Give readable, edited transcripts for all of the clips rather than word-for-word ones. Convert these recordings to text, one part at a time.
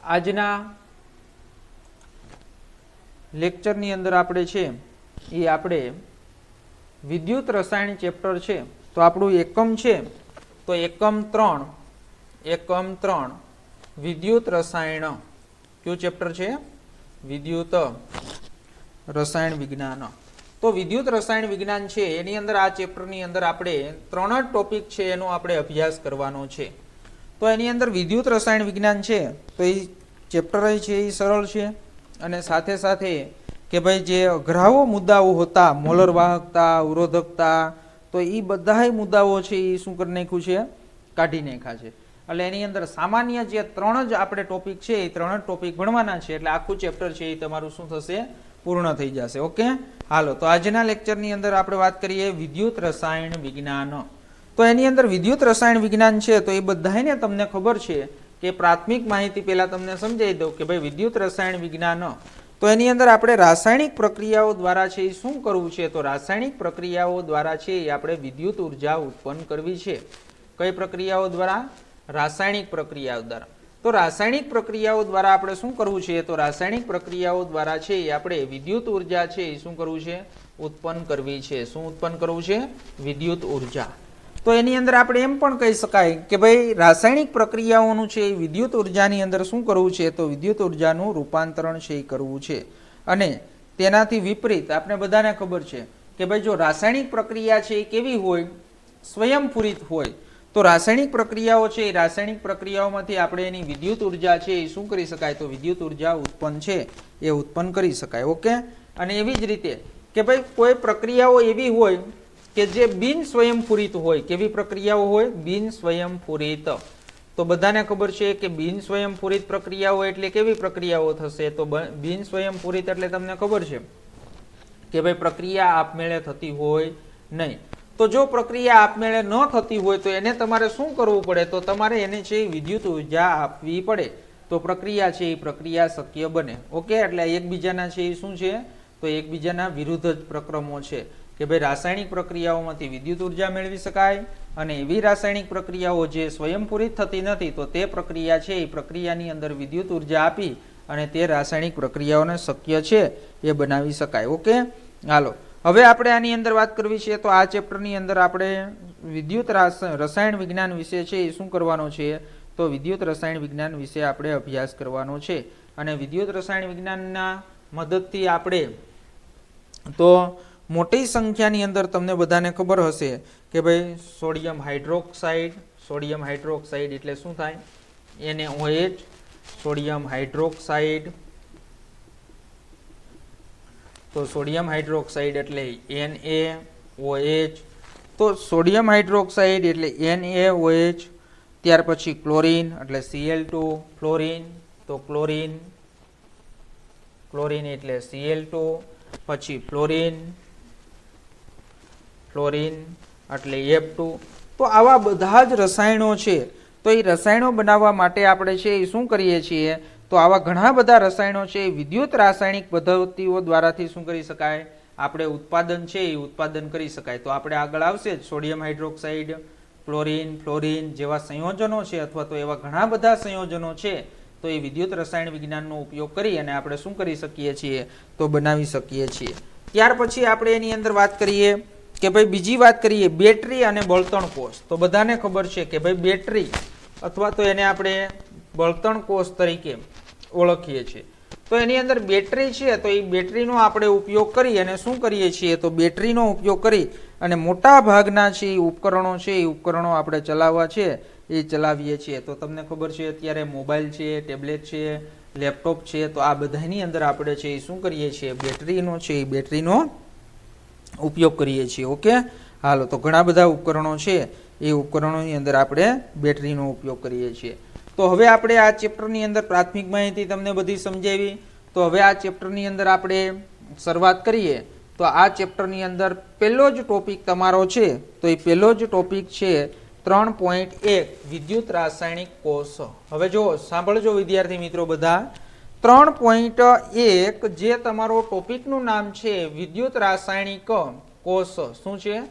આજના લેક્ચરની અંદર આપણે છે એ આપણે વિદ્યુત રસાયણ ચેપ્ટર છે, તો આપણું એકમ છે તો એકમ 3 વિદ્યુત રસાયણ કયું ચેપ્ટર છે? વિદ્યુત રસાયણ વિજ્ઞાન. તો વિદ્યુત રસાયણ વિજ્ઞાન છે એની અંદર આ ચેપ્ટરની અંદર આપણે 3 જ ટોપિક છે એનો આપણે અભ્યાસ કરવાનો છે. તો એની અંદર વિદ્યુત રસાયણ વિજ્ઞાન છે તો એ ચેપ્ટર છે એ સરળ છે, અને સાથે સાથે કે ભાઈ જે અઘરાઓ મુદ્દાઓ હતા મોલર વાહકતા, અવરોધકતા, તો એ બધા મુદ્દાઓ છે એ શું કરી નાખ્યું છે? કાઢી નાખ્યા છે. એટલે એની અંદર સામાન્ય જે 3 જ આપણે ટોપિક છે એ 3 જ ટોપિક ભણવાના છે, એટલે આખું ચેપ્ટર છે એ તમારું શું થશે? પૂર્ણ થઈ જશે. ઓકે, હાલો તો આજના લેક્ચરની અંદર આપણે વાત કરીએ વિદ્યુત રસાયણ વિજ્ઞાન. તો એની અંદર વિદ્યુત રસાયણ વિજ્ઞાન છે તો એ બધાને તમને ખબર છે કે પ્રાથમિક માહિતી પહેલા તમને સમજાવી દઉં કે ભાઈ વિદ્યુત રસાયણ વિજ્ઞાન, તો એની અંદર આપણે રાસાયણિક પ્રક્રિયાઓ દ્વારા છે એ શું કરવું છે? તો રાસાયણિક પ્રક્રિયાઓ દ્વારા છે એ આપણે વિદ્યુત ઉર્જા ઉત્પન્ન કરવી છે. કઈ પ્રક્રિયાઓ દ્વારા? રાસાયણિક પ્રક્રિયાઓ દ્વારા. તો રાસાયણિક પ્રક્રિયાઓ દ્વારા આપણે શું કરવું છે? તો રાસાયણિક પ્રક્રિયાઓ દ્વારા છે એ આપણે વિદ્યુત ઉર્જા છે એ શું કરવું છે? ઉત્પન્ન કરવી છે. શું ઉત્પન્ન કરવું છે? વિદ્યુત ઉર્જા. તો એની અંદર આપણે એમ પણ કહી શકાય કે ભાઈ રાસાયણિક પ્રક્રિયાઓનું છે વિદ્યુત ઉર્જાની અંદર શું કરવું છે? તો વિદ્યુત ઉર્જાનું રૂપાંતરણ છે એ કરવું છે. અને તેનાથી વિપરીત આપણે બધાને ખબર છે કે ભાઈ જો રાસાયણિક પ્રક્રિયા છે એ કેવી હોય? સ્વયંપૂરિત હોય. તો રાસાયણિક પ્રક્રિયાઓ છે એ રાસાયણિક પ્રક્રિયાઓમાંથી આપણે એની વિદ્યુત ઉર્જા છે એ શું કરી શકાય? તો વિદ્યુત ઉર્જા ઉત્પન્ન છે એ ઉત્પન્ન કરી શકાય. ઓકે, અને એવી જ રીતે કે ભાઈ કોઈ પ્રક્રિયાઓ એવી હોય કે જે બિન સ્વયંપૂરિત હોય. કેવી પ્રક્રિયાઓ હોય? બિન સ્વયંપૂરિત. તો બધાને ખબર છે કે બિન સ્વયંપૂરિત પ્રક્રિયાઓ એટલે કેવી પ્રક્રિયાઓ થશે? તો બિન સ્વયંપૂરિત એટલે તમને ખબર છે કે ભાઈ પ્રક્રિયા આપમેળે થતી હોય નહીં. તો જો પ્રક્રિયા આપમેળે ન થતી હોય તો એને તમારે શું કરવું પડે? તો તમારે એને છે વિદ્યુત ઉર્જા આપવી પડે, તો પ્રક્રિયા છે એ પ્રક્રિયા શક્ય બને. ઓકે, એટલે એકબીજાના છે એ શું છે? તો એકબીજાના વિરુદ્ધ જ પ્રક્રમો છે કે ભાઈ રાસાયણિક પ્રક્રિયાઓમાંથી વિદ્યુત ઉર્જા મેળવી શકાય, અને એવી રાસાયણિક પ્રક્રિયાઓ જે સ્વયંપૂરિત થતી નથી તો તે પ્રક્રિયા છે એ પ્રક્રિયાની અંદર વિદ્યુત ઉર્જા આપી અને તે રાસાયણિક પ્રક્રિયાઓને શક્ય છે એ બનાવી શકાય. ઓકે, હાલો હવે આપણે આની અંદર વાત કરવી છે. તો આ ચેપ્ટરની અંદર આપણે વિદ્યુત રસાયણ વિજ્ઞાન વિશે છે એ શું કરવાનો છે? તો વિદ્યુત રસાયણ વિજ્ઞાન વિશે આપણે અભ્યાસ કરવાનો છે. અને વિદ્યુત રસાયણ વિજ્ઞાનના મદદથી આપણે તો મોટી સંખ્યાની અંદર તમને બધાને ખબર હશે કે ભાઈ સોડિયમ હાઇડ્રોક્સાઇડ એટલે શું થાય? NaOH, sodium hydroxide. તો સોડિયમ હાઇડ્રોક્સાઇડ એટલે NaOH. તો સોડિયમ હાઇડ્રોક્સાઇડ એટલે NaOH. ત્યાર પછી ક્લોરીન એટલે Cl2, ફ્લોરિન તો ક્લોરીન એટલે Cl2. પછી ફ્લોરિન એટલે F2. તો આવા બધા જ રસાયણો છે. તો એ રસાયણો બનાવવા માટે આપણે છે એ શું કરીએ છીએ? તો આવા ઘણા બધા રસાયણો છે એ વિદ્યુત રાસાયણિક પદ્ધતિઓ દ્વારાથી શું કરી શકાય? આપણે ઉત્પાદન છે એ ઉત્પાદન કરી શકાય. તો આપણે આગળ આવશે જ સોડિયમ હાઇડ્રોક્સાઇડ, ક્લોરીન, ફ્લોરિન જેવા સંયોજનો છે, અથવા તો એવા ઘણા બધા સંયોજનો છે. તો એ વિદ્યુત રસાયણ વિજ્ઞાનનો ઉપયોગ કરી અને આપણે શું કરી શકીએ છીએ? તો બનાવી શકીએ છીએ. ત્યાર પછી આપણે એની અંદર વાત કરીએ કે ભાઈ બીજી વાત કરીએ બેટરી અને બળતણ કોષ. તો બધાને ખબર છે કે ભાઈ બેટરી અથવા તો એને આપણે બળતણ કોષ તરીકે ઓળખીએ છીએ. તો એની અંદર બેટરી છે તો એ બેટરીનો આપણે ઉપયોગ કરી અને શું કરીએ છીએ? તો બેટરીનો ઉપયોગ કરી અને મોટા ભાગના છે એ ઉપકરણો છે એ ઉપકરણો આપણે ચલાવવા છે એ ચલાવીએ છીએ. તો તમને ખબર છે અત્યારે મોબાઈલ છે, ટેબ્લેટ છે, લેપટોપ છે, તો આ બધાની અંદર આપણે છે એ શું કરીએ છીએ? બેટરીનો ઉપયોગ કરીએ છીએ. ઓકે, હાલો તો ઘણા બધા ઉપકરણો છે એ ઉપકરણોની અંદર આપણે બેટરીનો ઉપયોગ કરીએ છીએ. તો હવે આપણે આ ચેપ્ટરની અંદર પ્રાથમિક માહિતી તમને બધી સમજાવી. તો હવે આ ચેપ્ટરની અંદર આપણે શરૂઆત કરીએ. તો આ ચેપ્ટરની અંદર પહેલો જ ટોપિક તમારો છે તો એ પહેલો જ ટોપિક છે 3.1 વિદ્યુત રાસાયણિક કોષ. હવે જો સાંભળજો વિદ્યાર્થી મિત્રો બધા, 3.1 જે તમારો ટોપિકનું નામ છે વિદ્યુત રાસાયણિક કોષ. શું છે?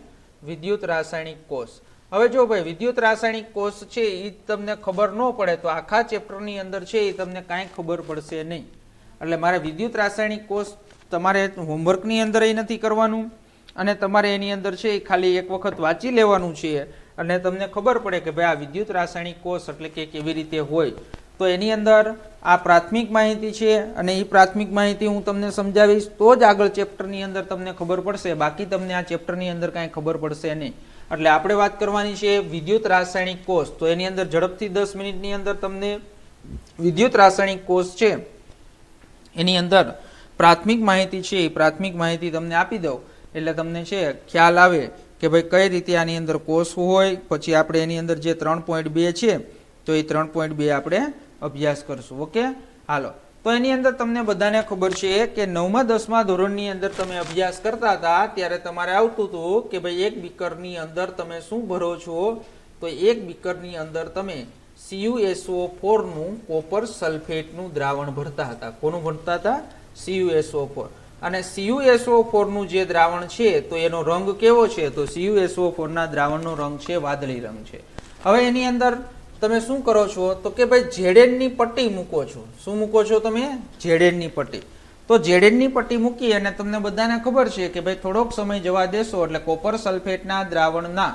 વિદ્યુત રાસાયણિક કોષ. હવે જો ભાઈ વિદ્યુત રાસાયણિક કોષ છે એ તમને ખબર ન પડે તો આખા ચેપ્ટરની અંદર છે એ તમને કાંઈ ખબર પડશે નહીં. એટલે મારે વિદ્યુત રાસાયણિક કોષ તમારે હોમવર્કની અંદર એ નથી કરવાનું અને તમારે એની અંદર છે એ ખાલી એક વખત વાંચી લેવાનું છે અને તમને ખબર પડે કે ભાઈ આ વિદ્યુત રાસાયણિક કોષ એટલે કે કેવી રીતે હોય. તો એની અંદર આ પ્રાથમિક માહિતી છે અને એ પ્રાથમિક માહિતી હું તમને સમજાવીશ તો જ આગળ ચેપ્ટરની અંદર તમને ખબર પડશે, બાકી તમને આ ચેપ્ટરની અંદર કાંઈ ખબર પડશે નહીં. એટલે આપણે વાત કરવાની છે વિદ્યુત રાસાયણિક કોષ. તો એની અંદર ઝડપથી 10 મિનિટની અંદર તમને વિદ્યુત રાસાયણિક કોષ છે એની અંદર પ્રાથમિક માહિતી છે એ પ્રાથમિક માહિતી તમને આપી દઉં એટલે તમને છે ખ્યાલ આવે કે ભાઈ કઈ રીતે આની અંદર કોષ હોય. પછી આપણે એની અંદર જે 3.2 છે તો એ 3.2 આપણે અભ્યાસ કરશું. ઓકે, હાલો. તો એની અંદર તમને બધાને ખબર છે કે 9મા 10મા ધોરણની અંદર તમે અભ્યાસ કરતા હતા ત્યારે તમારે આવતું હતું કે ભાઈ એક બીકરની અંદર તમે શું ભરો છો, તો એક બીકરની અંદર તમે CuSO4 નું કોપર સલ્ફેટનું દ્રાવણ ભરતા હતા. કોનું ભરતા હતા? CuSO4. અને CuSO4 નું જે દ્રાવણ છે તો એનો રંગ કેવો છે? તો CuSO4 ના દ્રાવણનો રંગ છે વાદળી રંગ છે. હવે એની અંદર તમે શું કરો છો તો કે ભાઈ ઝેડેનની પટ્ટી મૂકો છો. શું મૂકો છો તમે? ઝેડેનની પટ્ટી. તો ઝેડેનની પટ્ટી મૂકી અને તમને બધાને ખબર છે કે ભાઈ થોડોક સમય જવા દેશો એટલે કોપર સલ્ફેટના દ્રાવણના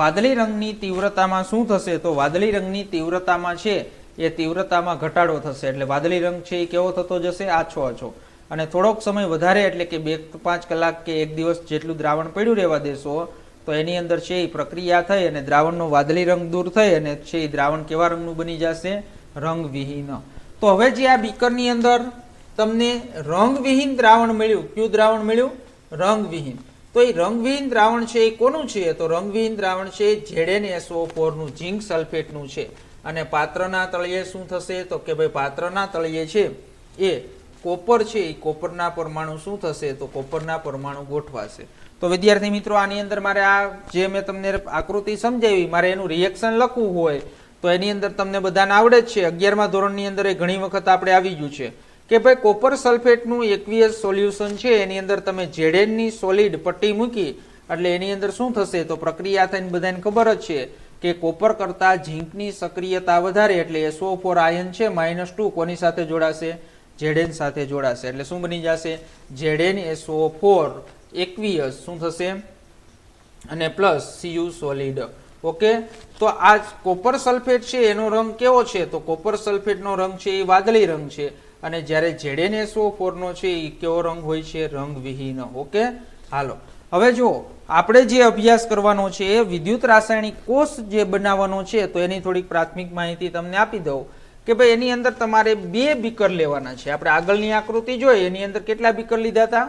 વાદળી રંગની તીવ્રતામાં શું થશે? તો વાદળી રંગની તીવ્રતામાં છે એ તીવ્રતામાં ઘટાડો થશે. એટલે વાદળી રંગ છે એ કેવો થતો જશે? આછો આછો. અને થોડોક સમય વધારે એટલે કે 2-5 કલાક કે 1 દિવસ જેટલું દ્રાવણ પડ્યું રહેવા દેશો તો એની અંદર છે એ પ્રક્રિયા થઈ અને દ્રાવણનો વાદળી રંગ દૂર થઈ અને છે એ દ્રાવણ કેવા રંગનું બની જશે? રંગવિહીન. તો હવે જે આ બીકરની અંદર તમને રંગવિહીન દ્રાવણ મળ્યું, કયું દ્રાવણ મળ્યું? રંગવિહીન. તો એ રંગવિહીન દ્રાવણ છે એ કોનું છે? તો રંગવિહીન દ્રાવણ છે ZnSO4 નું, ઝીંક સલ્ફેટનું છે. અને પાત્રના તળિયે શું થશે? તો કે ભાઈ પાત્રના તળિયે છે એ કોપર છે એ કોપરના પરમાણુ શું થશે? તો કોપરના પરમાણુ ગોઠવાશે. તો વિદ્યાર્થી મિત્રો આની અંદર મારે આ જે મેં તમને આકૃતિ સમજાવી મારે એનું રિએક્શન લખવું હોય તો એની અંદર તમને બધાને આવડે જ છે. 11મા ધોરણની અંદર એ ઘણી વખત આપણે આવી ગયું છે કે ભાઈ કોપર સલ્ફેટનું એકવીએસ સોલ્યુશન છે એની અંદર તમે ઝેડેનની સોલિડ પટ્ટી મૂકી એટલે એની અંદર શું થશે? તો પ્રક્રિયા થઈને બધાને ખબર જ છે કે કોપર કરતા ઝીંકની સક્રિયતા વધારે એટલે SO4 આયન છે -2 કોની સાથે જોડાશે? ઝેડેન સાથે જોડાશે. એટલે શું બની જશે? ZnSO4 એકવીએસ શું થશે? અને પ્લસ Cu સોલિડ. ઓકે, તો આ કોપર સલ્ફેટ છે એનો રંગ કેવો છે? તો કોપર સલ્ફેટનો રંગ છે એ વાદળી રંગ છે અને જ્યારે ZnSO4 નો છે એ કેવો રંગ હોય છે? રંગવિહીન. ઓકે, હાલો. હવે જો આપણે જે અભ્યાસ કરવાનો છે એ વિદ્યુત રાસાયણિક કોષ જે બનાવવાનો છે તો એની થોડીક પ્રાથમિક માહિતી તમને આપી દઉં કે ભાઈ એની અંદર તમારે 2 બીકર લેવાના છે. આપણે આગળની આકૃતિ જોઈ એની અંદર કેટલા બીકર લીધા હતા?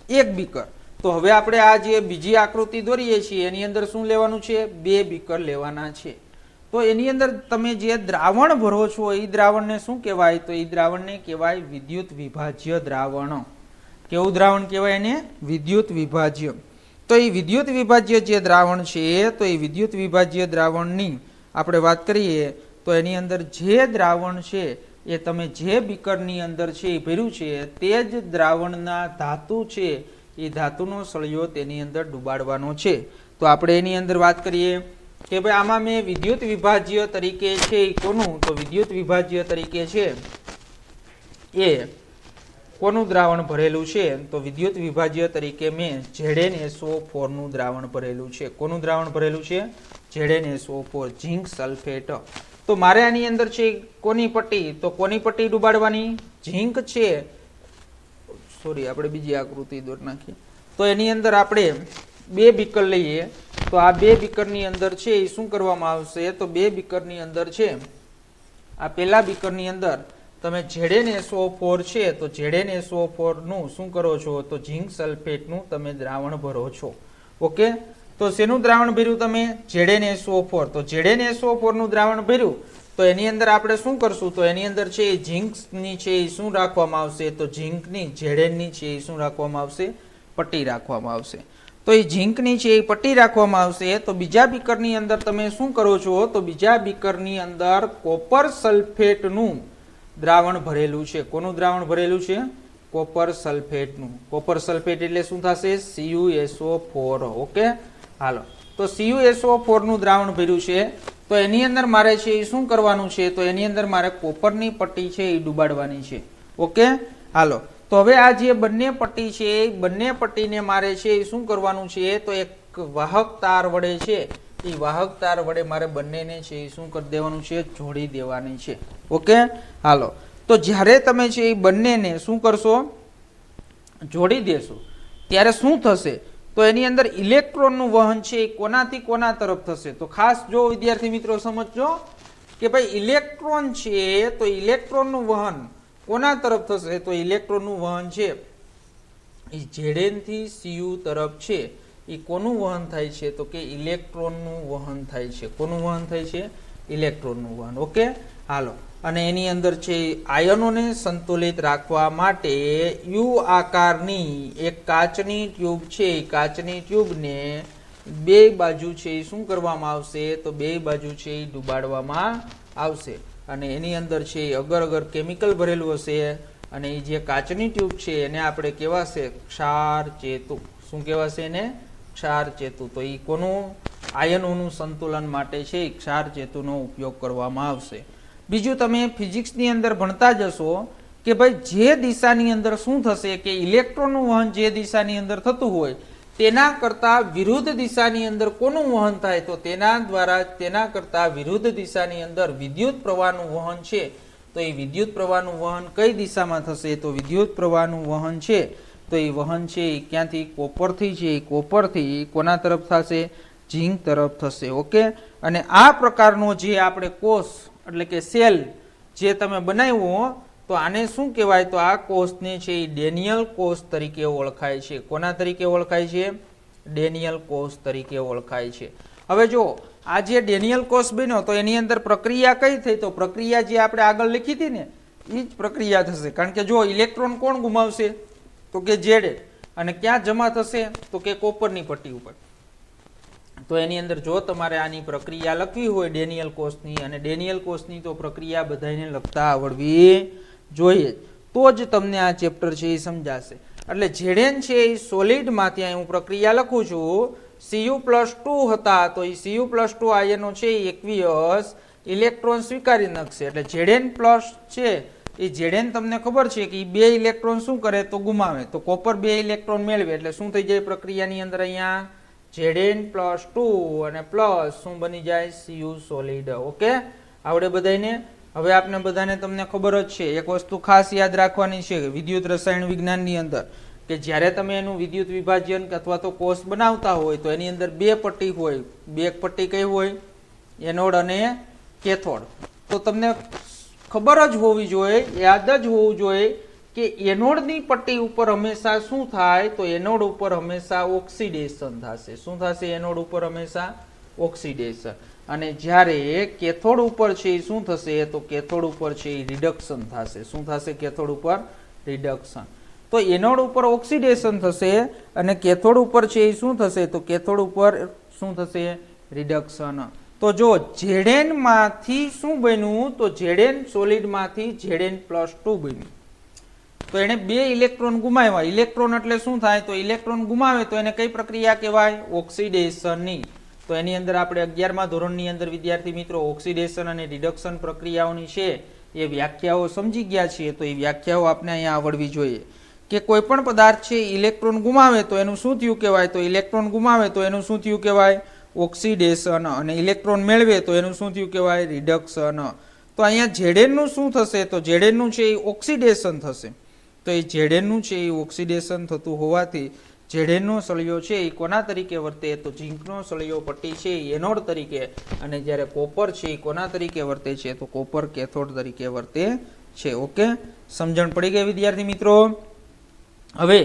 1 બીકર. તો હવે આપણે આ જે બીજી આકૃતિ દોરીએ છીએ એની અંદર શું લેવાનું છે? 2 બીકર લેવાના છે. તો એની અંદર તમે જે દ્રાવણ ભરો છો એ દ્રાવણને શું કહેવાય? તો એ દ્રાવણને કહેવાય વિદ્યુત વિભાજ્ય દ્રાવણ. કેવું દ્રાવણ કહેવાય એને? વિદ્યુત વિભાજ્ય. તો એ વિદ્યુત વિભાજ્ય જે દ્રાવણ છે તો એ વિદ્યુત વિભાજ્ય દ્રાવણની આપણે વાત કરીએ તો એની અંદર જે દ્રાવણ છે એ તમે જે બીકરની અંદર છે એ ભર્યું છે તે જ દ્રાવણના ધાતુ છે એ ધાતુનો સળિયો તેની અંદર ડુબાડવાનો છે. તો આપણે એની અંદર વાત કરીએ કે ભાઈ આમાં મેં વિદ્યુત વિભાજ્ય તરીકે છે એ કોનું? તો વિદ્યુત વિભાજ્ય તરીકે છે એ કોનું દ્રાવણ ભરેલું છે? તો વિદ્યુત વિભાજ્ય તરીકે મેં ZnSO4 નું દ્રાવણ ભરેલું છે. કોનું દ્રાવણ ભરેલું છે? ZnSO4 ઝીંક સલ્ફેટ. તો મારે આની અંદર છે કોની પટ્ટી? તો કોની પટ્ટી ડુબાડવાની? ઝીંક છે સોરી આપણે બીજી આકૃતિ દોર નાખીએ. તો એની અંદર આપણે 2 બીકર લઈએ તો આ 2 બીકરની અંદર છે એ શું કરવામાં આવશે? તો 2 બીકરની અંદર છે આ પહેલા બીકરની અંદર તમે ZnSO4 છે તો ZnSO4 નું શું કરો છો? તો ઝીંક સલ્ફેટનું તમે દ્રાવણ ભરો છો. ઓકે, તો શેનું દ્રાવણ ભર્યું તમે? ZnSO4. તો ZnSO4 નું દ્રાવણ ભર્યું તો એની અંદર આપણે શું કરશું? તો એની અંદર છે ઝીંકની છે એ શું રાખવામાં આવશે? તો ઝીંકની ઝેડેનની છે એ શું રાખવામાં આવશે? પટ્ટી રાખવામાં આવશે. તો એ ઝીંકની છે એ પટ્ટી રાખવામાં આવશે. તો બીજા બીકરની અંદર તમે શું કરો છો? તો બીજા બીકરની અંદર કોપર સલ્ફેટનું દ્રાવણ ભરેલું છે. કોનું દ્રાવણ ભરેલું છે? કોપર સલ્ફેટનું. કોપર સલ્ફેટ એટલે શું થશે? CuSO4. ઓકે, હાલો. તો CuSO4 નું દ્રાવણ ભર્યું છે, તો એની અંદર મારે છે એ શું કરવાનું છે, તો એની અંદર મારે કોપરની પટ્ટી છે એ ડુબાડવાની છે. ઓકે, હાલો. તો હવે આ જે બંને પટ્ટી છે એ બંને પટ્ટીને મારે છે એ શું કરવાનું છે, તો એક વાહક તાર વડે છે એ વાહક તાર વડે મારે બંનેને છે એ શું કરી દેવાનું છે, જોડી દેવાની છે. ઓકે, હાલો. તો જ્યારે તમે છે એ બંનેને શું કરશો, જોડી દેશો, ત્યારે શું થશે, તો એની અંદર ઇલેક્ટ્રોનનું વહન છે એ કોનાથી કોના તરફ થશે. તો ખાસ જો વિદ્યાર્થી મિત્રો સમજજો કે ભાઈ ઇલેક્ટ્રોન છે તો ઇલેક્ટ્રોનનું વહન કોના તરફ થશે, તો ઇલેક્ટ્રોનનું વહન છે એ Zn થી Cu તરફ છે એ કોનું વહન થાય છે, તો કે ઇલેક્ટ્રોનનું વહન થાય છે. કોનું વહન થાય છે, ઇલેક્ટ્રોનનું વહન. ઓકે, હાલો. અને એની અંદર છે આયનોને સંતુલિત રાખવા માટે યુ આકારની એક કાચની ટ્યુબ છે, એ કાચની ટ્યુબને બે બાજુ છે એ શું કરવામાં આવશે, તો બે બાજુ છે એ ડુબાડવામાં આવશે. અને એની અંદર છે અગર અગર કેમિકલ ભરેલું હશે અને એ જે કાચની ટ્યુબ છે એને આપણે કહેવાશે ક્ષાર ચેતુ. શું કહેવાશે એને, ક્ષાર ચેતુ. તો એ કોનું, આયનોનું સંતુલન માટે છે એ ક્ષાર ચેતુનો ઉપયોગ કરવામાં આવશે. બીજું તમે ફિઝિક્સની અંદર ભણતા જશો કે ભાઈ જે દિશાની અંદર શું થશે કે ઇલેક્ટ્રોનનું વહન જે દિશાની અંદર થતું હોય તેના કરતાં વિરુદ્ધ દિશાની અંદર કોનું વહન થાય, તો તેના કરતાં વિરુદ્ધ દિશાની અંદર વિદ્યુત પ્રવાહનું વહન છે. તો એ વિદ્યુત પ્રવાહનું વહન કઈ દિશામાં થશે, તો વિદ્યુત પ્રવાહનું વહન છે તો એ વહન છે એ ક્યાંથી, કોપરથી છે, કોપરથી કોના તરફ થશે, ઝીંક તરફ થશે. ઓકે, અને આ પ્રકારનો જે આપણે કોષ એટલે કે સેલ જે તમે બનાવ્યો તો આને શું કહેવાય, તો આ કોષને છે એ ડેનિયલ કોષ તરીકે ઓળખાય છે. કોના તરીકે ઓળખાય છે, ડેનિયલ કોષ તરીકે ઓળખાય છે. હવે જો આ જે ડેનિયલ કોષ બન્યો તો એની અંદર પ્રક્રિયા કઈ થઈ, તો પ્રક્રિયા જે આપણે આગળ લખી હતી ને એ જ પ્રક્રિયા થશે. કારણ કે જો ઇલેક્ટ્રોન કોણ ગુમાવશે, તો કે Zn, અને ક્યાં જમા થશે, તો કે કોપરની પટ્ટી ઉપર. તો એની અંદર જો તમારે આની પ્રક્રિયા લખવી હોય ડેનિયલ કોષની, અને ડેનિયલ કોષની તો પ્રક્રિયા બધાને લખતા આવડવી જોઈએ, તો જ તમને આ ચેપ્ટર છે એ સમજાશે. એટલે Zn છે એ સોલિડમાંથી અહીં હું પ્રક્રિયા લખું છું, Cu+2 હતા તો એ Cu+2 આયનો છે એ એકવીયસ ઇલેક્ટ્રોન સ્વીકારી નાખશે. એટલે Zn પ્લસ છે એ Zn તમને ખબર છે કે એ બે ઇલેક્ટ્રોન શું કરે, તો ગુમાવે. તો કોપર બે ઇલેક્ટ્રોન મેળવે એટલે શું થઈ જાય પ્રક્રિયાની અંદર, અહીંયા Zn+2 અને પ્લસ શું બની જાય, Cu સોલિડ. ઓકે, આવડે બધાને. હવે આપને બધાને તમને ખબર જ છે એક વસ્તુ ખાસ યાદ રાખવાની છે વિદ્યુત રસાયણ વિજ્ઞાનની અંદર, કે જ્યારે તમે એનું વિદ્યુત વિભાજન અથવા તો કોષ બનાવતા હોય તો એની અંદર બે પટ્ટી હોય. બે પટ્ટી કઈ હોય, એનોડ અને કેથોડ. તો તમને ખબર જ હોવી જોઈએ, યાદ જ હોવું જોઈએ કે એનોડની પટ્ટી ઉપર હંમેશા શું થાય, તો એનોડ ઉપર હંમેશા ઓક્સિડેશન થશે. શું થશે, એનોડ ઉપર હંમેશા ઓક્સિડેશન. અને જ્યારે કેથોડ ઉપર છે એ શું થશે, તો કેથોડ ઉપર છે એ રિડક્શન થશે. શું થશે, કેથોડ ઉપર રિડક્શન. તો એનોડ ઉપર ઓક્સિડેશન થશે અને કેથોડ ઉપર છે એ શું થશે, તો કેથોડ ઉપર શું થશે, રિડક્શન. તો જો Zn માંથી શું બન્યું, તો Zn સોલિડમાંથી Zn+2 બન્યું. તો એને બે ઇલેક્ટ્રોન ગુમાવ્યા. ઇલેક્ટ્રોન એટલે શું થાય, તો ઇલેક્ટ્રોન ગુમાવે તો એને કઈ પ્રક્રિયા કહેવાય, ઓક્સિડેશનની. તો એની અંદર આપણે 11મા ધોરણની અંદર વિદ્યાર્થી મિત્રો ઓક્સિડેશન અને રિડક્શન પ્રક્રિયાઓની છે એ વ્યાખ્યાઓ સમજી ગયા છીએ. તો એ વ્યાખ્યાઓ આપણે અહીંયા આવડવી જોઈએ કે કોઈ પણ પદાર્થ છે ઇલેક્ટ્રોન ગુમાવે તો એનું શું થયું કહેવાય, તો ઇલેક્ટ્રોન ગુમાવે તો એનું શું થયું કહેવાય, ઓક્સિડેશન. અને ઇલેક્ટ્રોન મેળવે તો એનું શું થયું કહેવાય, રિડક્શન. તો અહીંયા Zn નું શું થશે, તો Zn નું છે એ ઓક્સિડેશન થશે. તો એ Zn નું છે એ ઓક્સિડેશન થતું હોવાથી Zn નો સળિયો છે એ કોના તરીકે વર્તે, તો ઝીંકનો સળિયો પટ્ટી છે એ એનોડ તરીકે, અને જ્યારે કોપર છે એ કોના તરીકે વર્તે છે, તો કોપર કેથોડ તરીકે વર્તે છે. ઓકે, સમજણ પડી ગઈ વિદ્યાર્થી મિત્રો. હવે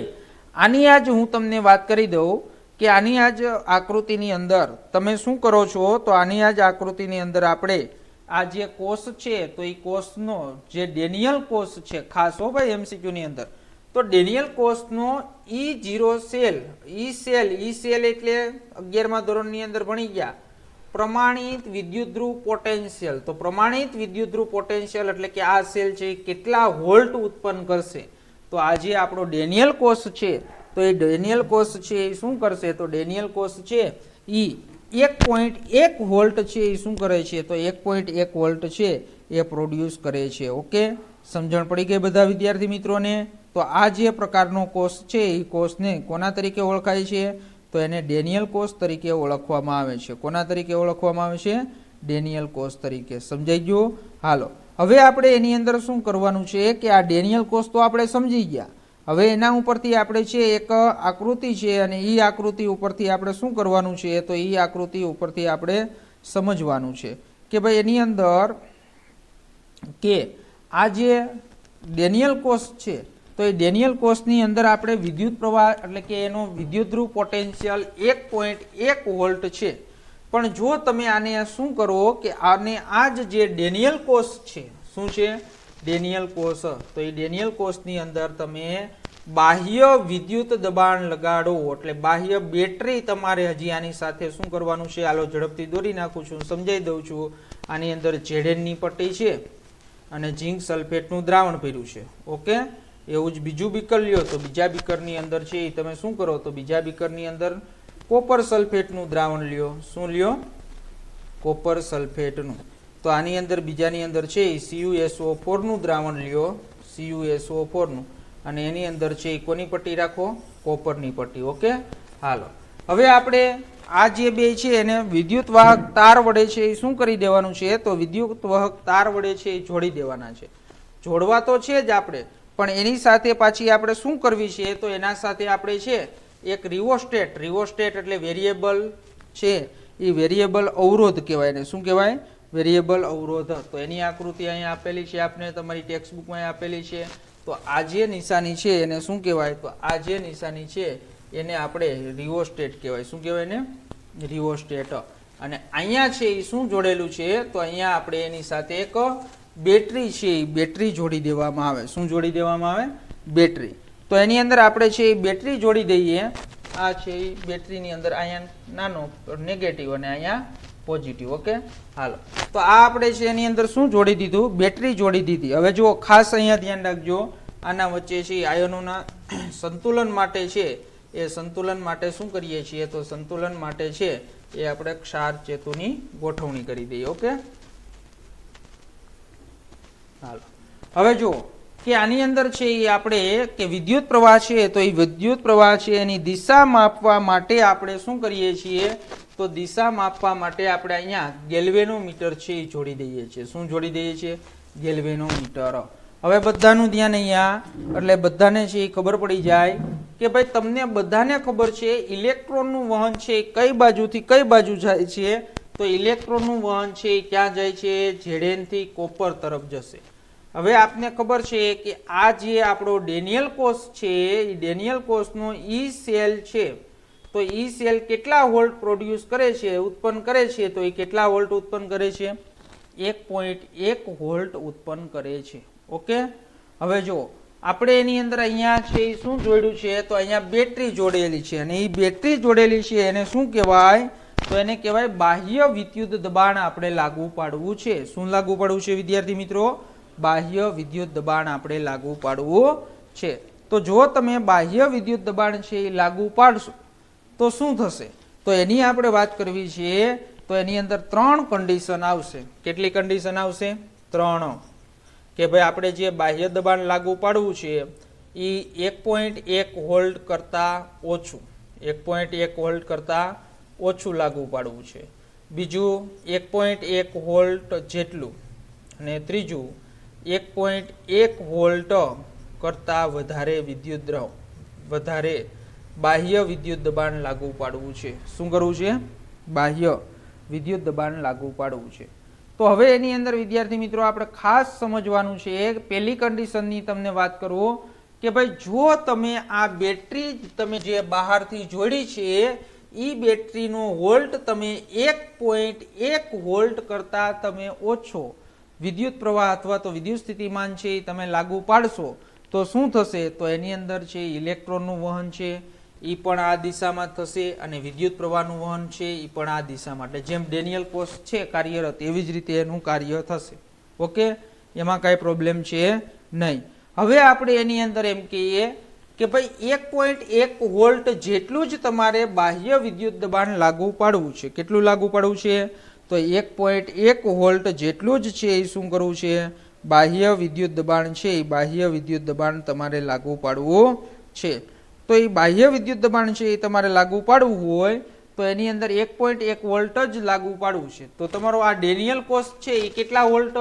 આની આજ હું તમને વાત કરી દઉં કે આની આજ આકૃતિની અંદર તમે શું કરો છો, તો આની આજ આકૃતિની અંદર આપણે આ જે કોષ છે તો એ કોષનો જે ડેનિયલ કોષ છે, ખાસ હો ભાઈ MCQ ની અંદર, તો ડેનિયલ કોષનો E0 સેલ, ઈ સેલ એટલે 11મા ધોરણની અંદર ભણી ગયા પ્રમાણિત વિદ્યુતધ્રુવ પોટેન્શિયલ. તો પ્રમાણિત વિદ્યુતધ્રુવ પોટેન્શિયલ એટલે કે આ સેલ છે કેટલા વોલ્ટ ઉત્પન્ન કરશે. તો આ જે આપણો ડેનિયલ કોષ છે તો એ ડેનિયલ કોષ છે એ શું કરશે, તો ડેનિયલ કોષ છે 1.1 વોલ્ટ છે એ શું કરે છે, તો 1.1 વોલ્ટ છે એ પ્રોડ્યુસ કરે છે. ઓકે, સમજણ પડી ગઈ બધા વિદ્યાર્થી મિત્રોને? તો આ જે પ્રકારનો કોષ છે એ કોષને કોના તરીકે ઓળખાય છે, તો એને ડેનિયલ કોષ તરીકે ઓળખવામાં આવે છે. કોના તરીકે ઓળખવામાં આવે છે? ડેનિયલ કોષ તરીકે. સમજાઈ ગયું? હાલો, હવે આપણે એની અંદર શું કરવાનું છે કે આ ડેનિયલ કોષ તો આપણે સમજી ગયા. હવે એના ઉપરથી આપણે છે એક આકૃતિ છે અને એ આકૃતિ ઉપરથી આપણે શું કરવાનું છે, તો એ આકૃતિ ઉપરથી આપણે સમજવાનું છે કે ભાઈ એની અંદર કે આ જે ડેનિયલ કોષ છે તો એ ડેનિયલ કોષની અંદર આપણે વિદ્યુત પ્રવાહ એટલે કે એનો વિદ્યુતધ્રુવ પોટેન્શિયલ 1.1 વોલ્ટ છે. પણ જો તમે આને શું કરો કે આને આ જે ડેનિયલ કોષ છે, શું છે? ડેનિયલ કોષ. તો એ ડેનિયલ કોષની અંદર તમે બાહ્ય વિદ્યુત દબાણ લગાડો એટલે બાહ્ય બેટરી તમારે હજી આની સાથે શું કરવાનું છે, હાલો ઝડપથી દોરી નાખું છું, સમજાઈ દઉં છું. આની અંદર ઝેડેનની પટ્ટી છે અને ઝીંક સલ્ફેટનું દ્રાવણ ભર્યું છે. ઓકે, એવું જ બીજું બીકર લ્યો તો બીજા બીકરની અંદર છે એ તમે શું કરો, તો બીજા બીકરની અંદર કોપર સલ્ફેટનું દ્રાવણ લ્યો. શું લ્યો? કોપર સલ્ફેટનું. તો આની અંદર બીજાની અંદર છે એ CuSO4 નું દ્રાવણ લ્યો, CuSO4 નું, અને એની અંદર છે એ કોની પટ્ટી રાખો? કોપરની પટ્ટી. ઓકે, હાલો, હવે આપણે આ જે બે છે એને વિદ્યુત વાહક તાર વડે છે એ શું કરી દેવાનું છે, તો વિદ્યુત વાહક તાર વડે છે એ જોડી દેવાના છે. જોડવા તો છે જ આપણે, પણ એની સાથે પાછી આપણે શું કરવી છે, તો એના સાથે આપણે છે એક રિવોસ્ટેટ. રિવોસ્ટેટ એટલે વેરિયેબલ છે એ વેરિયેબલ અવરોધ કહેવાય ને. શું કહેવાય? વેરિયેબલ અવરોધ. તો એની આકૃતિ અહીંયા આપેલી છે, આપને તમારી ટેક્સ્ટબુકમાં આપેલી છે. તો આ જે નિશાની છે એને શું કહેવાય, તો આ જે નિશાની છે એને આપણે રિવોસ્ટેટ કહેવાય. શું કહેવાય ને? રિવોસ્ટેટ. અને અહીંયા છે એ શું જોડેલું છે, તો અહીંયા આપણે એની સાથે એક બેટરી છે એ બેટરી જોડી દેવામાં આવે. શું જોડી દેવામાં આવે? બેટરી. તો એની અંદર આપણે છે એ બેટરી જોડી દઈએ. આ છે એ બેટરીની અંદર અહીંયા નાનો નેગેટિવ અને અહીંયા પોઝિટિવ. ઓકે, હાલો, તો આ આપણે છે એની અંદર શું જોડી દીધું? બેટરી જોડી દીધી. હવે જુઓ, ખાસ અહીંયા ધ્યાન રાખજો, આના વચ્ચે છે આયનોના સંતુલન માટે છે એ સંતુલન માટે શું કરીએ છીએ, તો સંતુલન માટે છે એ આપણે ક્ષાર ચેતુની ગોઠવણી કરી દઈએ. ઓકે, હાલો, હવે જુઓ કે આની અંદર છે એ આપણે કે વિદ્યુત પ્રવાહ છે તો એ વિદ્યુત પ્રવાહ છે એની દિશા માપવા માટે આપણે શું કરીએ છીએ, તો દિશા માપવા માટે આપણે અહીંયા ગેલ્વેનોમીટર છે એ જોડી દઈએ છીએ. શું જોડી દઈએ છીએ? ગેલ્વેનોમીટર. હવે બધાનું ધ્યાન અહીંયા, એટલે બધાને છે એ ખબર પડી જાય કે ભાઈ તમને બધાને ખબર છે ઇલેક્ટ્રોનનું વહન છે કઈ બાજુથી કઈ બાજુ જાય છે, તો ઇલેક્ટ્રોનનું વહન છે ક્યાં જાય છે? ઝેડેનથી કોપર તરફ જશે. હવે આપને ખબર છે કે આ જે આપણો ડેનિયલ કોષ છે એ ડેનિયલ કોષનો ઈ સેલ છે, તો ઈ સેલ કેટલા વોલ્ટ પ્રોડ્યુસ કરે છે, ઉત્પન્ન કરે છે, તો એ કેટલા વોલ્ટ ઉત્પન્ન કરે છે? 1.1 વોલ્ટ ઉત્પન્ન કરે છે. ઓકે, હવે જો આપણે એની અંદર અહીંયા છે એ શું જોડ્યું છે, તો અહીંયા બેટરી જોડેલી છે અને એ બેટરી જોડેલી છે એને શું કહેવાય, તો એને કહેવાય બાહ્ય વિદ્યુત દબાણ આપણે લાગુ પાડવું છે. શું લાગુ પાડવું છે વિદ્યાર્થી મિત્રો? બાહ્ય વિદ્યુત દબાણ આપણે લાગુ પાડવું છે. તો જો તમે બાહ્ય વિદ્યુત દબાણ છે એ લાગુ પાડશો તો શું થશે, તો એની આપણે વાત કરવી છે. તો એની અંદર 3 કન્ડિશન આવશે. કેટલી કન્ડિશન આવશે? 3. કે ભાઈ આપણે જે બાહ્ય દબાણ લાગુ પાડવું છે એ 1.1 વોલ્ટ કરતાં ઓછું, 1.1 વોલ્ટ કરતાં ઓછું લાગુ પાડવું છે. બીજું 1.1 વોલ્ટ જેટલું, અને ત્રીજું 1.1 વોલ્ટ કરતાં વધારે વિદ્યુત વધારે બાહ્ય વિદ્યુત દબાણ લાગુ પાડવું છે. શું કરવું છે? બાહ્ય વિદ્યુત દબાણ લાગુ પાડવું છે. તો હવે એની અંદર વિદ્યાર્થી મિત્રો આપણે ખાસ સમજવાનું છે. પહેલી કન્ડિશનની તમને વાત કરું કે ભાઈ જો તમે આ બેટરી તમે જે બહારથી જોડી છે એ બેટરીનો વોલ્ટ તમે 1.1 વોલ્ટ કરતા તમે ઓછો વિદ્યુત પ્રવાહ અથવા તો વિદ્યુત સ્થિતિમાન છે એ તમે લાગુ પાડશો તો શું થશે, તો એની અંદર છે ઇલેક્ટ્રોનનું વહન છે એ પણ આ દિશામાં થશે અને વિદ્યુત પ્રવાહનું વહન છે એ પણ આ દિશામાં. એટલે જેમ ડેનિયલ કોષ છે કાર્યરત એવી જ રીતે એનું કાર્ય થશે. ઓકે, એમાં કાંઈ પ્રોબ્લેમ છે નહીં. હવે આપણે એની અંદર એમ કહીએ કે ભાઈ 1.1 વોલ્ટ જેટલું જ તમારે બાહ્ય વિદ્યુત દબાણ લાગુ પાડવું છે. કેટલું લાગુ પાડવું છે? તો 1.1 વોલ્ટ જેટલું જ છે એ શું કરવું છે? બાહ્ય વિદ્યુત દબાણ છે એ બાહ્ય વિદ્યુત દબાણ તમારે લાગુ પાડવું છે. તો એ બાહ્ય વિદ્યુત દબાણ છે એ તમારે લાગુ પાડવું હોય તો એની અંદર 1.1 વોલ્ટ જ લાગુ પાડવું છે. તો તમારો આ ડેનિયલ કોષ છે એ કેટલા વોલ્ટ?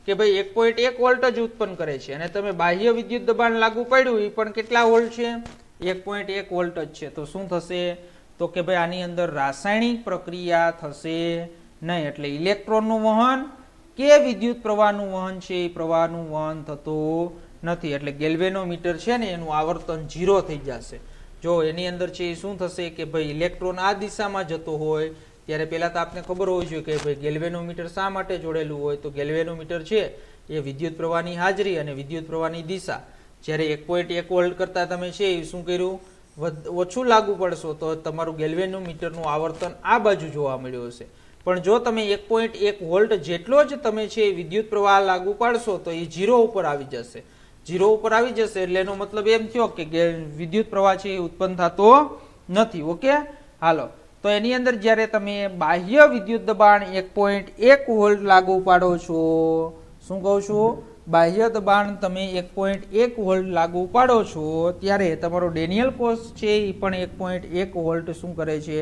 કે ભાઈ 1.1 વોલ્ટ જ ઉત્પન્ન કરે છે અને તમે બાહ્ય વિદ્યુત દબાણ લાગુ પાડ્યું એ પણ કેટલા વોલ્ટ છે? 1.1 વોલ્ટ જ છે. તો શું થશે? તો કે ભાઈ આની અંદર રાસાયણિક પ્રક્રિયા થશે નહીં. એટલે ઇલેક્ટ્રોનનું વહન કે વિદ્યુત પ્રવાહનું વહન છે એ પ્રવાહનું વહન થતું નથી. એટલે ગેલ્વેનોમીટર છે ને એનું આવર્તન 0 થઈ જશે. જો એની અંદર છે એ શું થશે કે ભાઈ ઇલેક્ટ્રોન આ દિશામાં જતો હોય ત્યારે પહેલા તો આપને ખબર હોવી જોઈએ કે ભાઈ ગેલ્વેનોમીટર શા માટે જોડેલું હોય. તો ગેલ્વેનોમીટર છે એ વિદ્યુત પ્રવાહની હાજરી અને વિદ્યુત પ્રવાહની દિશા. જ્યારે 1.1 વોલ્ટ કરતા તમે છે એ શું કર્યું? ઓછું લાગુ પડશો તો તમારું ગેલ્વેનોમીટરનું આવર્તન આ બાજુ જોવા મળ્યું હશે. પણ જો તમે 1.1 વોલ્ટ જેટલો જ તમે છે વિદ્યુત પ્રવાહ લાગુ પાડશો તો એ 0 ઉપર આવી જશે. 0 ઉપર આવી જશે એટલે એનો મતલબ એમ થયો કે વિદ્યુત પ્રવાહ છે એ ઉત્પન્ન થતો નથી. ઓકે, હાલો. તો એની અંદર જ્યારે તમે બાહ્ય વિદ્યુત દબાણ 1.1 વોલ્ટ લાગુ પાડો છો, શું કહું છું? બાહ્ય દબાણ તમે 1.1 વોલ્ટ લાગુ પાડો છો ત્યારે તમારો ડેનિયલ કોષ છે એ પણ 1.1 વોલ્ટ શું કરે છે?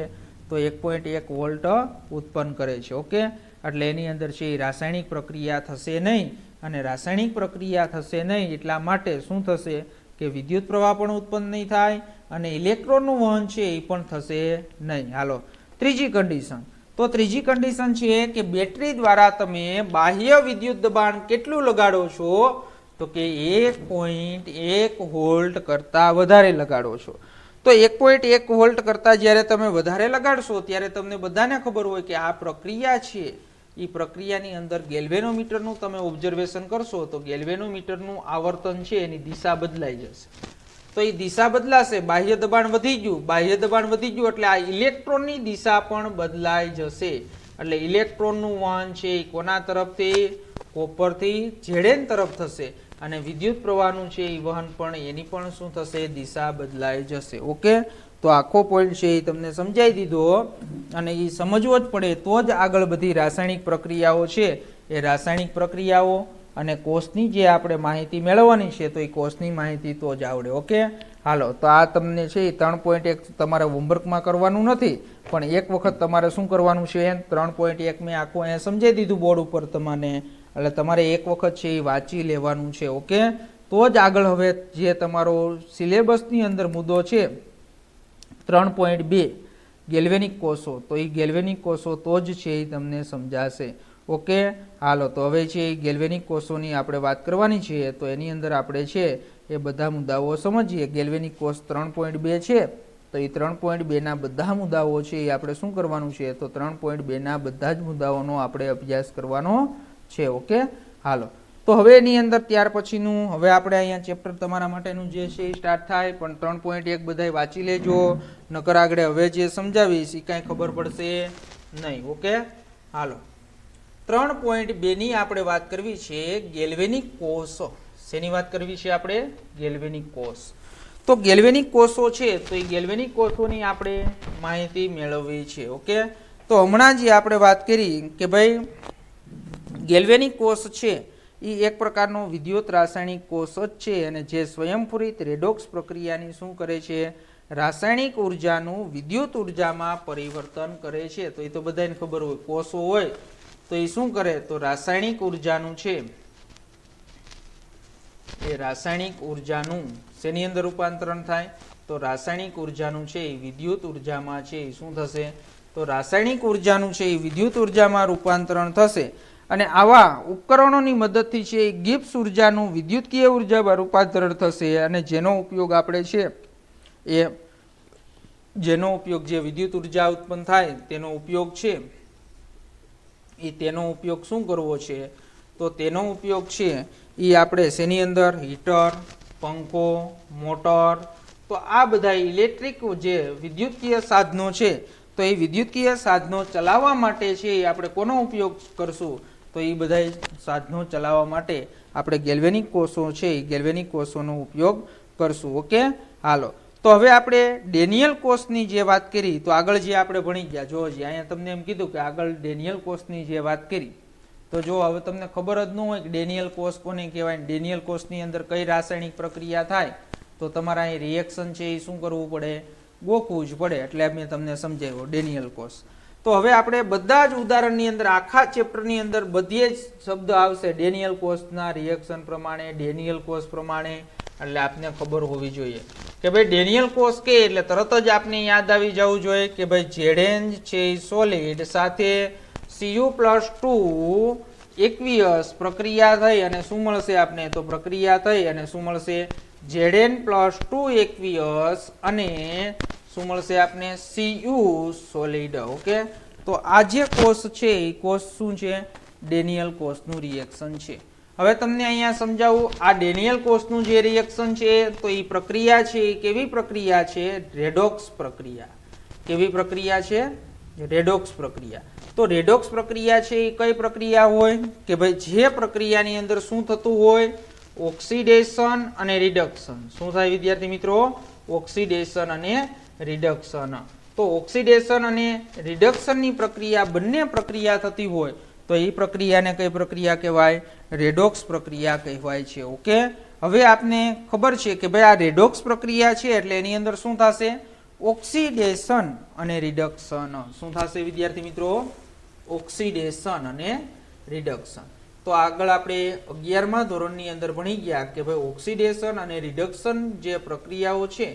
તો 1.1 વોલ્ટ ઉત્પન્ન કરે છે. ઓકે, એટલે એની અંદર છે એ રાસાયણિક પ્રક્રિયા થશે નહીં અને રાસાયણિક પ્રક્રિયા થશે નહીં એટલા માટે શું થશે કે વિદ્યુત પ્રવાહ પણ ઉત્પન્ન નહીં થાય અને ઇલેક્ટ્રોનનું વહન છે એ પણ થશે નહીં. હાલો, ત્રીજી કન્ડિશન. તો ત્રીજી કન્ડિશન છે કે બેટરી દ્વારા તમે બાહ્ય વિદ્યુત દબાણ કેટલું લગાડો છો? તો કે 1.1 વોલ્ટ કરતા વધારે લગાડો છો. તો 1.1 વોલ્ટ કરતા જ્યારે તમે વધારે લગાડશો ત્યારે તમને બધાને ખબર હોય કે આ પ્રક્રિયા છે એ પ્રક્રિયાની અંદર ગેલ્વેનોમીટરનું તમે ઓબ્ઝર્વેશન કરશો તો ગેલ્વેનોમીટરનું આવર્તન છે એની દિશા બદલાઈ જશે. તો એ દિશા બદલાશે. બાહ્ય દબાણ વધી ગયું, બાહ્ય દબાણ વધી ગયું એટલે આ ઇલેક્ટ્રોનની દિશા પણ બદલાઈ જશે. એટલે ઇલેક્ટ્રોનનું વહન છે એ કોના તરફથી? કોપરથી ઝેડેન તરફ થશે અને વિદ્યુત પ્રવાહનું છે એ વહન પણ એની પણ શું થશે? દિશા બદલાઈ જશે. ઓકે, તો આખો પોઈન્ટ છે એ તમને સમજાઈ દીધો અને એ સમજવો જ પડે તો જ આગળ બધી રાસાયણિક પ્રક્રિયાઓ છે એ રાસાયણિક પ્રક્રિયાઓ અને કોષની જે આપણે માહિતી મેળવવાની છે તો એ કોષની માહિતી તો જ આવડે. ઓકે, હાલો. તો આ તમને છે એ 3.1 તમારે હોમવર્કમાં કરવાનું નથી પણ એક વખત તમારે શું કરવાનું છે? 3.1 મેં આખું અહીંયા સમજાઈ દીધું બોર્ડ ઉપર તમને. એટલે તમારે એક વખત છે એ વાંચી લેવાનું છે. ઓકે, તો જ આગળ હવે જે તમારો સિલેબસની અંદર મુદ્દો છે 3.2 ગેલ્વેનિક કોષો, તો એ ગેલ્વેનિક કોષો તો જ છે એ તમને સમજાશે. ઓકે, હાલો. તો હવે છે એ ગેલ્વેનિક કોષોની આપણે વાત કરવાની છે તો એની અંદર આપણે છે એ બધા મુદ્દાઓ સમજીએ. ગેલ્વેનિક કોષ 3.2 છે તો એ 3.2 ના બધા મુદ્દાઓ છે એ આપણે શું કરવાનું છે? તો 3.2 ના બધા જ મુદ્દાઓનો આપણે અભ્યાસ કરવાનો છે. ઓકે, હાલો. તો હવે એની અંદર ત્યાર પછીનું હવે આપણે અહીંયા ચેપ્ટર તમારા માટેનું જે છે એ સ્ટાર્ટ થાય પણ 3.1 બધાય વાંચી લેજો નકર આગળ હવે જે સમજાવીશ એ કાંઈ ખબર પડશે નહીં. ઓકે, હાલો. 3.2 ની આપણે વાત કરવી છે ગેલ્વેનિક કોષ. શેની વાત કરવી છે આપણે? ગેલ્વેનિક કોષ. તો ગેલ્વેનિક કોષો છે તો એ ગેલ્વેનિક કોષોની આપણે માહિતી મેળવવી છે. ઓકે, તો હમણાં જે આપણે વાત કરી કે ભાઈ ગેલ્વેનિક કોષ છે એ એક પ્રકારનો વિદ્યુત રાસાયણિક કોષ જ છે અને જે સ્વયંપૂરિત રેડોક્સ પ્રક્રિયાની શું કરે છે? રાસાયણિક ઉર્જાનું વિદ્યુત ઉર્જામાં પરિવર્તન કરે છે. તો એ તો બધાને ખબર હોય, કોષો હોય તો એ શું કરે? તો રાસાયણિક ઉર્જાનું છે એ રાસાયણિક ઉર્જાનું શેની અંદર રૂપાંતરણ થાય? તો રાસાયણિક ઉર્જાનું છે એ વિદ્યુત ઉર્જામાં છે એ શું થશે? તો રાસાયણિક ઉર્જાનું છે એ વિદ્યુત ઉર્જામાં રૂપાંતરણ થશે અને આવા ઉપકરણોની મદદથી છે ગિબ્સ ઉર્જાનું વિદ્યુતકીય ઉર્જામાં રૂપાંતરણ થશે અને જેનો ઉપયોગ આપણે છે એ જેનો ઉપયોગ જે વિદ્યુત ઉર્જા ઉત્પન્ન થાય તેનો ઉપયોગ છે એ તેનો ઉપયોગ શું કરવો છે? તો તેનો ઉપયોગ છે એ આપણે શેની અંદર? હીટર, પંખો, મોટર, તો આ બધા ઇલેક્ટ્રિક જે વિદ્યુતકીય સાધનો છે તો એ વિદ્યુતકીય સાધનો ચલાવવા માટે છે એ આપણે કોનો ઉપયોગ કરશું? તો એ બધા સાધનો ચલાવવા માટે આપણે ગેલ્વેનિક કોષો છે એ ગેલ્વેનિક કોષોનો ઉપયોગ કરશું. ઓકે, હાલો. તો હવે આપણે ડેનિયલ કોષની જે વાત કરી, તો આગળ જે આપણે ભણી ગયા, જો અહીંયા તમને એમ કીધું કે આગળ ડેનિયલ કોષની જે વાત કરી, તો જો હવે તમને ખબર જ ન હોય કે ડેનિયલ કોષ કોને કહેવાય, ડેનિયલ કોષની અંદર કઈ રાસાયણિક પ્રક્રિયા થાય, તો તમારે અહીં રિએક્શન છે એ શું કરવું પડે, ગોખવું જ પડે. એટલે મેં તમને સમજાવ્યો ડેનિયલ કોષ. તો હવે આપણે બધા જ ઉદાહરણની અંદર, આખા ચેપ્ટરની અંદર બધે જ શબ્દ આવશે ડેનિયલ કોષના રિએક્શન પ્રમાણે, ડેનિયલ કોષ પ્રમાણે. એટલે આપને ખબર હોવી જોઈએ કે ભાઈ ડેનિયલ કોષ કે એટલે તરત જ આપને યાદ આવી જવું જોઈએ કે ભાઈ ZN છે સોલિડ સાથે Cu+2 એકવિયસ પ્રક્રિયા થઈ અને શું મળશે આપને, તો પ્રક્રિયા થઈ અને શું મળશે, ZN+2 એકવિયસ અને શું મળશે આપને, Cu સોલિડ. ઓકે, તો આ જે કોષ છે એ કોષ શું છે, ડેનિયલ કોષનું રિએક્શન છે. હવે તમને અહીંયા સમજાવું, આ ડેનિયલ કોષનું જે રિએક્શન છે તો એ પ્રક્રિયા છે એ કેવી પ્રક્રિયા છે, રેડોક્સ પ્રક્રિયા. કેવી પ્રક્રિયા છે, રેડોક્સ પ્રક્રિયા. તો રેડોક્સ પ્રક્રિયા છે એ કઈ પ્રક્રિયા હોય કે ભાઈ જે પ્રક્રિયાની અંદર શું થતું હોય, ઓક્સિડેશન અને રિડક્શન. શું થાય વિદ્યાર્થી મિત્રો, ઓક્સિડેશન અને રિડક્શન. તો ઓક્સિડેશન અને રિડક્શનની પ્રક્રિયા, બંને પ્રક્રિયા થતી હોય તો એ પ્રક્રિયાને કઈ પ્રક્રિયા કહેવાય, રેડોક્સ પ્રક્રિયા કહેવાય છે. ઓકે, હવે આપને ખબર છે કે ભાઈ આ રેડોક્સ પ્રક્રિયા છે એટલે એની અંદર શું થશે, ઓક્સિડેશન અને રિડક્શન. શું થશે વિદ્યાર્થી મિત્રો, ઓક્સિડેશન અને રિડક્શન. તો આગળ આપણે 11મા ધોરણની અંદર ભણી ગયા કે ભાઈ ઓક્સિડેશન અને રિડક્શન જે પ્રક્રિયાઓ છે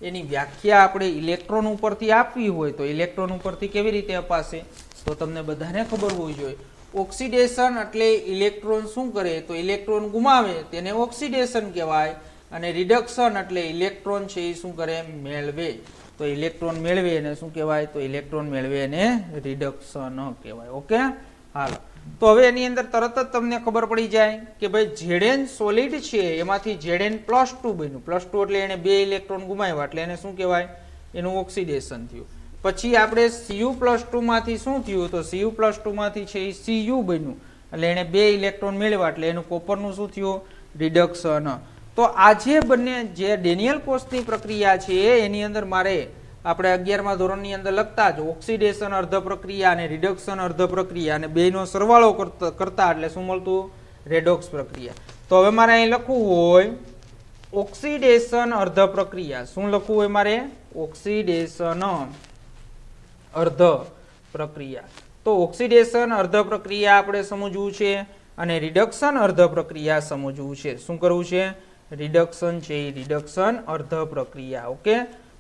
એની વ્યાખ્યા આપણે ઇલેક્ટ્રોન ઉપરથી આપવી હોય તો ઇલેક્ટ્રોન ઉપરથી કેવી રીતે અપાશે, તો તમને બધાને ખબર હોવી જોઈએ. ઓક્સિડેશન એટલે ઇલેક્ટ્રોન શું કરે, તો ઇલેક્ટ્રોન ગુમાવે તેને ઓક્સિડેશન કહેવાય. અને રિડક્શન એટલે ઇલેક્ટ્રોન છે એ શું કરે, મેળવે. તો ઇલેક્ટ્રોન મેળવે એને શું કહેવાય, તો ઇલેક્ટ્રોન મેળવે એને રિડક્શન કહેવાય. ઓકે, હાલો. તો હવે એની અંદર તરત જ તમને ખબર પડી જાય કે ભાઈ ZN સોલિડ છે એમાંથી ZN+2 બન્યું. +2 એટલે એને 2 ઇલેક્ટ્રોન ગુમાવ્યા એટલે એને શું કહેવાય, એનું ઓક્સિડેશન થયું. પછી આપણે Cu+2 માંથી શું થયું, તો Cu+2 માંથી છે એ Cu બન્યું એટલે એને 2 ઇલેક્ટ્રોન મેળવ્યા એટલે એનું કોપરનું શું થયું, રિડક્શન. તો આ જે બંને જે ડેનિયલ કોષની પ્રક્રિયા છે એની અંદર મારે આપણે 11મા ધોરણની અંદર લખતા જ ઓક્સિડેશન અર્ધ પ્રક્રિયા અને રિડક્શન અર્ધ પ્રક્રિયા અને બેનો સરવાળો કરતા એટલે શું મળતું, રેડોક્સ પ્રક્રિયા. તો હવે મારે અહીં લખવું હોય ઓક્સિડેશન અર્ધ પ્રક્રિયા. શું લખવું હોય મારે, ઓક્સિડેશન અર્ધ પ્રક્રિયા. તો ઓક્સિડેશન અર્ધ પ્રક્રિયા આપણે સમજવું છે અને રિડક્શન અર્ધ પ્રક્રિયા સમજવું છે. શું કરવું છે, રિડક્શન છે એ રિડક્શન અર્ધ પ્રક્રિયા. ઓકે,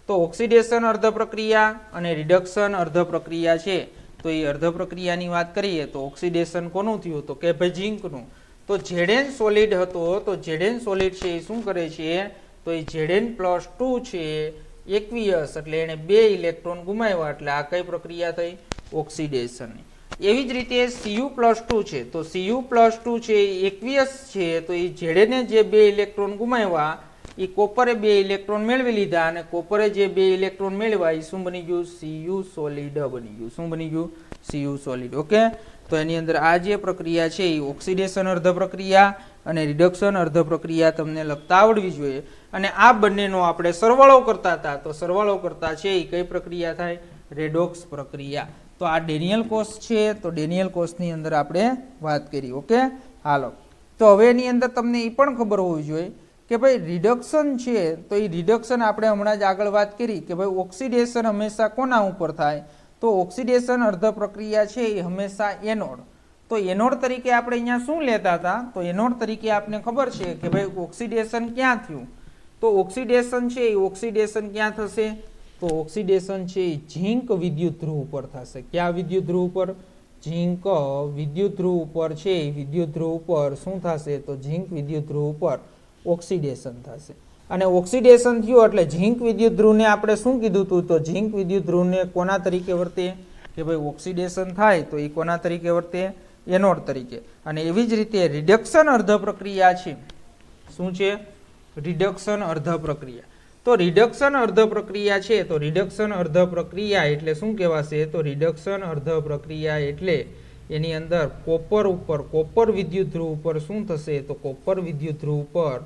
તો ઓક્સિડેશન અર્ધ પ્રક્રિયા અને રિડક્શન અર્ધ પ્રક્રિયા છે તો એ અર્ધ પ્રક્રિયાની વાત કરીએ તો ઓક્સિડેશન કોનું થયું, તો કે ભાઈ ઝીંકનું. તો ZN સોલિડ હતો તો ZN સોલિડ છે એ શું કરે છે, તો એ ZN+2 છે એકવિયસ એટલે એને 2 ઇલેક્ટ્રોન ગુમાવ્યા એટલે આ કઈ પ્રક્રિયા થઈ, ઓક્સિડેશન. એવી જ રીતે Cu+2 છે તો Cu+2 છે એકવિયસ છે તો એ ZN જે 2 ઇલેક્ટ્રોન ગુમાવ્યા એ કોપરે 2 ઇલેક્ટ્રોન મેળવી લીધા અને કોપરે જે 2 ઇલેક્ટ્રોન મેળવ્યા એ શું બની ગયું, Cu સોલિડ બની ગયું. શું બની ગયું, Cu સોલિડ. ઓકે, તો એની અંદર આ જે પ્રક્રિયા છે એ ઓક્સિડેશન અર્ધ પ્રક્રિયા અને રિડક્શન અર્ધ પ્રક્રિયા તમને લખતા આવડવી જોઈએ. અને આ બંનેનો આપણે સરવાળો કરતા હતા તો સરવાળો કરતા છે એ કઈ પ્રક્રિયા થાય, રેડોક્સ પ્રક્રિયા. તો આ ડેનિયલ કોષ છે તો ડેનિયલ કોષની અંદર આપણે વાત કરી. ઓકે, હાલો. તો હવે એની અંદર તમને એ પણ ખબર હોવી જોઈએ કે ભાઈ રિડક્શન છે તો એ રિડક્શન આપણે હમણાં જ આગળ વાત કરી કે ભાઈ ઓક્સિડેશન હંમેશા કોના ઉપર થાય, તો ઓક્સિડેશન અર્ધ પ્રક્રિયા છે એ હંમેશા એનોડ. તો એનોડ તરીકે આપણે અહીંયા શું લેતા હતા, તો એનોડ તરીકે આપણે ખબર છે કે ભાઈ ઓક્સિડેશન ક્યાં થયું, તો ઓક્સિડેશન છે એ ઓક્સિડેશન ક્યાં થશે, તો ઓક્સિડેશન છે એ ઝીંક વિદ્યુત ધ્રુવ ઉપર થશે. ક્યાં વિદ્યુત ધ્રુવ ઉપર, ઝીંક વિદ્યુત ધ્રુવ ઉપર છે એ વિદ્યુત ધ્રુવ ઉપર શું થશે, તો ઝીંક વિદ્યુત ધ્રુવ ઉપર ઓક્સિડેશન થશે. અને ઓક્સિડેશન થયું એટલે ઝીંક વિદ્યુત ધ્રુવને આપણે શું કીધું હતું, તો ઝીંક વિદ્યુત ધ્રુવને કોના તરીકે વર્તે કે ભાઈ ઓક્સિડેશન થાય તો એ કોના તરીકે વર્તે, એનોડ તરીકે. અને એવી જ રીતે રિડક્શન અર્ધ પ્રક્રિયા છે, શું છે, રિડક્શન અર્ધ પ્રક્રિયા. તો રિડક્શન અર્ધ પ્રક્રિયા છે તો રિડક્શન અર્ધ પ્રક્રિયા એટલે શું કહેવાશે, તો રિડક્શન અર્ધ પ્રક્રિયા એટલે એની અંદર કોપર ઉપર, કોપર વિદ્યુત ધ્રુવ ઉપર શું થશે, તો કોપર વિદ્યુત ધ્રુવ ઉપર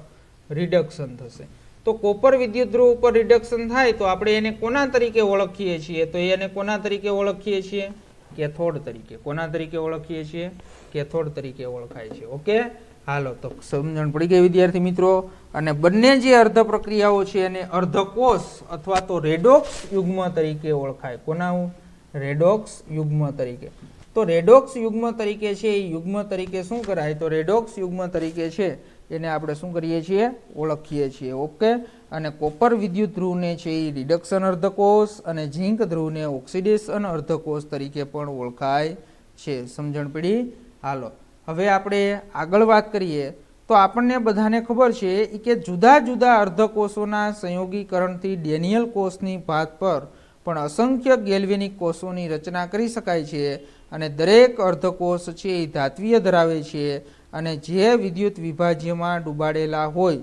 રિડક્શન થશે. તો કોપર વિદ્યુત ધ્રુવ ઉપર રિડક્શન થાય તો આપણે એને કોના તરીકે ઓળખીએ છીએ? તો એને કોના તરીકે ઓળખીએ છીએ? કેથોડ તરીકે. કોના તરીકે ઓળખીએ છીએ? કેથોડ તરીકે ઓળખાય છે. ઓકે, હાલો, તો સમજણ પડી ગઈ વિદ્યાર્થી મિત્રો. અને બંને જે અર્ધ પ્રક્રિયાઓ છે એને અર્ધકોષ અથવા તો રેડોક્સ યુગ્મ તરીકે ઓળખાય. કોના? રેડોક્સ યુગ્મ તરીકે. તો રેડોક્સ યુગ્મ તરીકે છે એ યુગ્મ તરીકે શું કરાય? તો રેડોક્સ યુગ્મ તરીકે છે એને આપણે શું કરીએ છીએ? ઓળખીએ છીએ. ઓકે, અને કોપર વિદ્યુત ધ્રુવને છે એ રિડક્શન અર્ધકોષ અને ઝીંક ધ્રુવને ઓક્સિડેશન અર્ધકોષ તરીકે પણ ઓળખાય છે. સમજણ પડી? હાલો, હવે આપણે આગળ વાત કરીએ તો આપણને બધાને ખબર છે કે જુદા જુદા અર્ધકોષોના સંયોગીકરણથી ડેનિયલ કોષની ભાત પર પણ અસંખ્ય ગેલ્વેનિક કોષોની રચના કરી શકાય છે અને દરેક અર્ધકોષ છે એ ધાત્વીય ધરાવે છે અને જે વિદ્યુત વિભાજ્યમાં ડૂબાડેલા હોય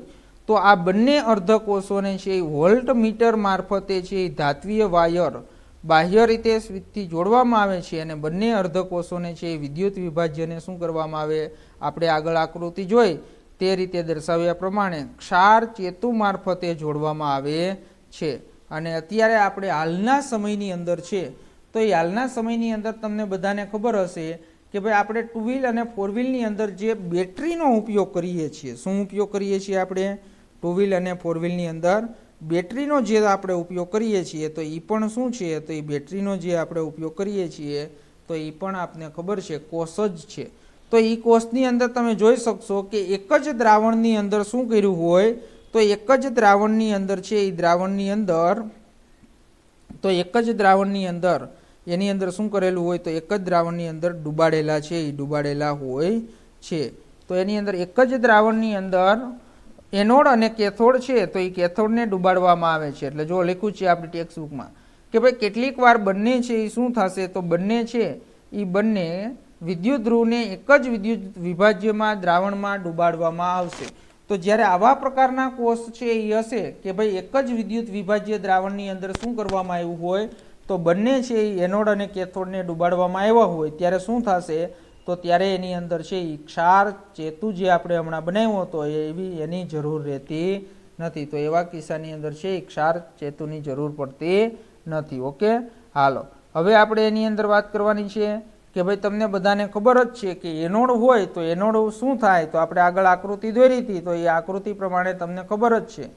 તો આ બંને અર્ધકોષોને છે વોલ્ટ મીટર મારફતે છે ધાત્વીય વાયર બાહ્ય રીતે સ્વિચથી જોડવામાં આવે છે અને બંને અર્ધકોષોને છે વિદ્યુત વિભાજ્યને શું કરવામાં આવે? આપણે આગળ આકૃતિ જોઈ તે રીતે દર્શાવ્યા પ્રમાણે ક્ષાર ચેતુ મારફતે જોડવામાં આવે છે. અને અત્યારે આપણે હાલના સમયની અંદર છે તો એ હાલના સમયની અંદર તમને બધાને ખબર હશે કે ભાઈ આપણે 2 વ્હીલ અને 4 વ્હીલની અંદર જે બેટરીનો ઉપયોગ કરીએ છીએ. શું ઉપયોગ કરીએ છીએ આપણે? 2 વ્હીલ અને 4 વ્હીલની અંદર બેટરીનો જે આપણે ઉપયોગ કરીએ છીએ તો એ પણ શું છે? તો એ બેટરીનો જે આપણે ઉપયોગ કરીએ છીએ તો એ પણ આપને ખબર છે કોષ જ છે. તો એ કોષની અંદર તમે જોઈ શકશો કે એક જ દ્રાવણની અંદર શું કર્યું હોય? તો એક જ દ્રાવણની અંદર છે એ દ્રાવણની અંદર એની અંદર શું કરેલું હોય? તો એક જ દ્રાવણની અંદર ડૂબાડેલા છે એ ડૂબાડેલા હોય છે. તો એની અંદર એક જ દ્રાવણની અંદર એનોડ અને કેથોડ છે તો એ કેથોડને ડૂબાડવામાં આવે છે. એટલે જો લખ્યું છે આપણી ટેક્સ્ટ બુકમાં કે ભાઈ કેટલીક વાર બંને છે એ શું થશે? તો બંને છે એ બંને વિદ્યુત ધ્રુવને એક જ વિદ્યુત વિભાજ્યમાં દ્રાવણમાં ડૂબાડવામાં આવશે. તો જ્યારે આવા પ્રકારના કોષ છે એ હશે કે ભાઈ એક જ વિદ્યુત વિભાજ્ય દ્રાવણની અંદર શું કરવામાં આવ્યું હોય? તો બંને છે એ એનોડ અને કેથોડને ડૂબાડવામાં આવ્યા હોય ત્યારે શું થશે? તો ત્યારે એની અંદર છે એ ક્ષાર ચેતુ જે આપણે હમણાં બનાવ્યો હતો એવી એની જરૂર રહેતી નથી. તો એવા કિસ્સાની અંદર છે એ ક્ષાર ચેતુની જરૂર પડતી નથી. ઓકે, હાલો, હવે આપણે એની અંદર વાત કરવાની છે કે ભાઈ તમને બધાને ખબર જ છે કે એનોડ હોય તો એનોડ શું થાય? તો આપણે આગળ આકૃતિ દોરી હતી તો એ આકૃતિ પ્રમાણે તમને ખબર જ છે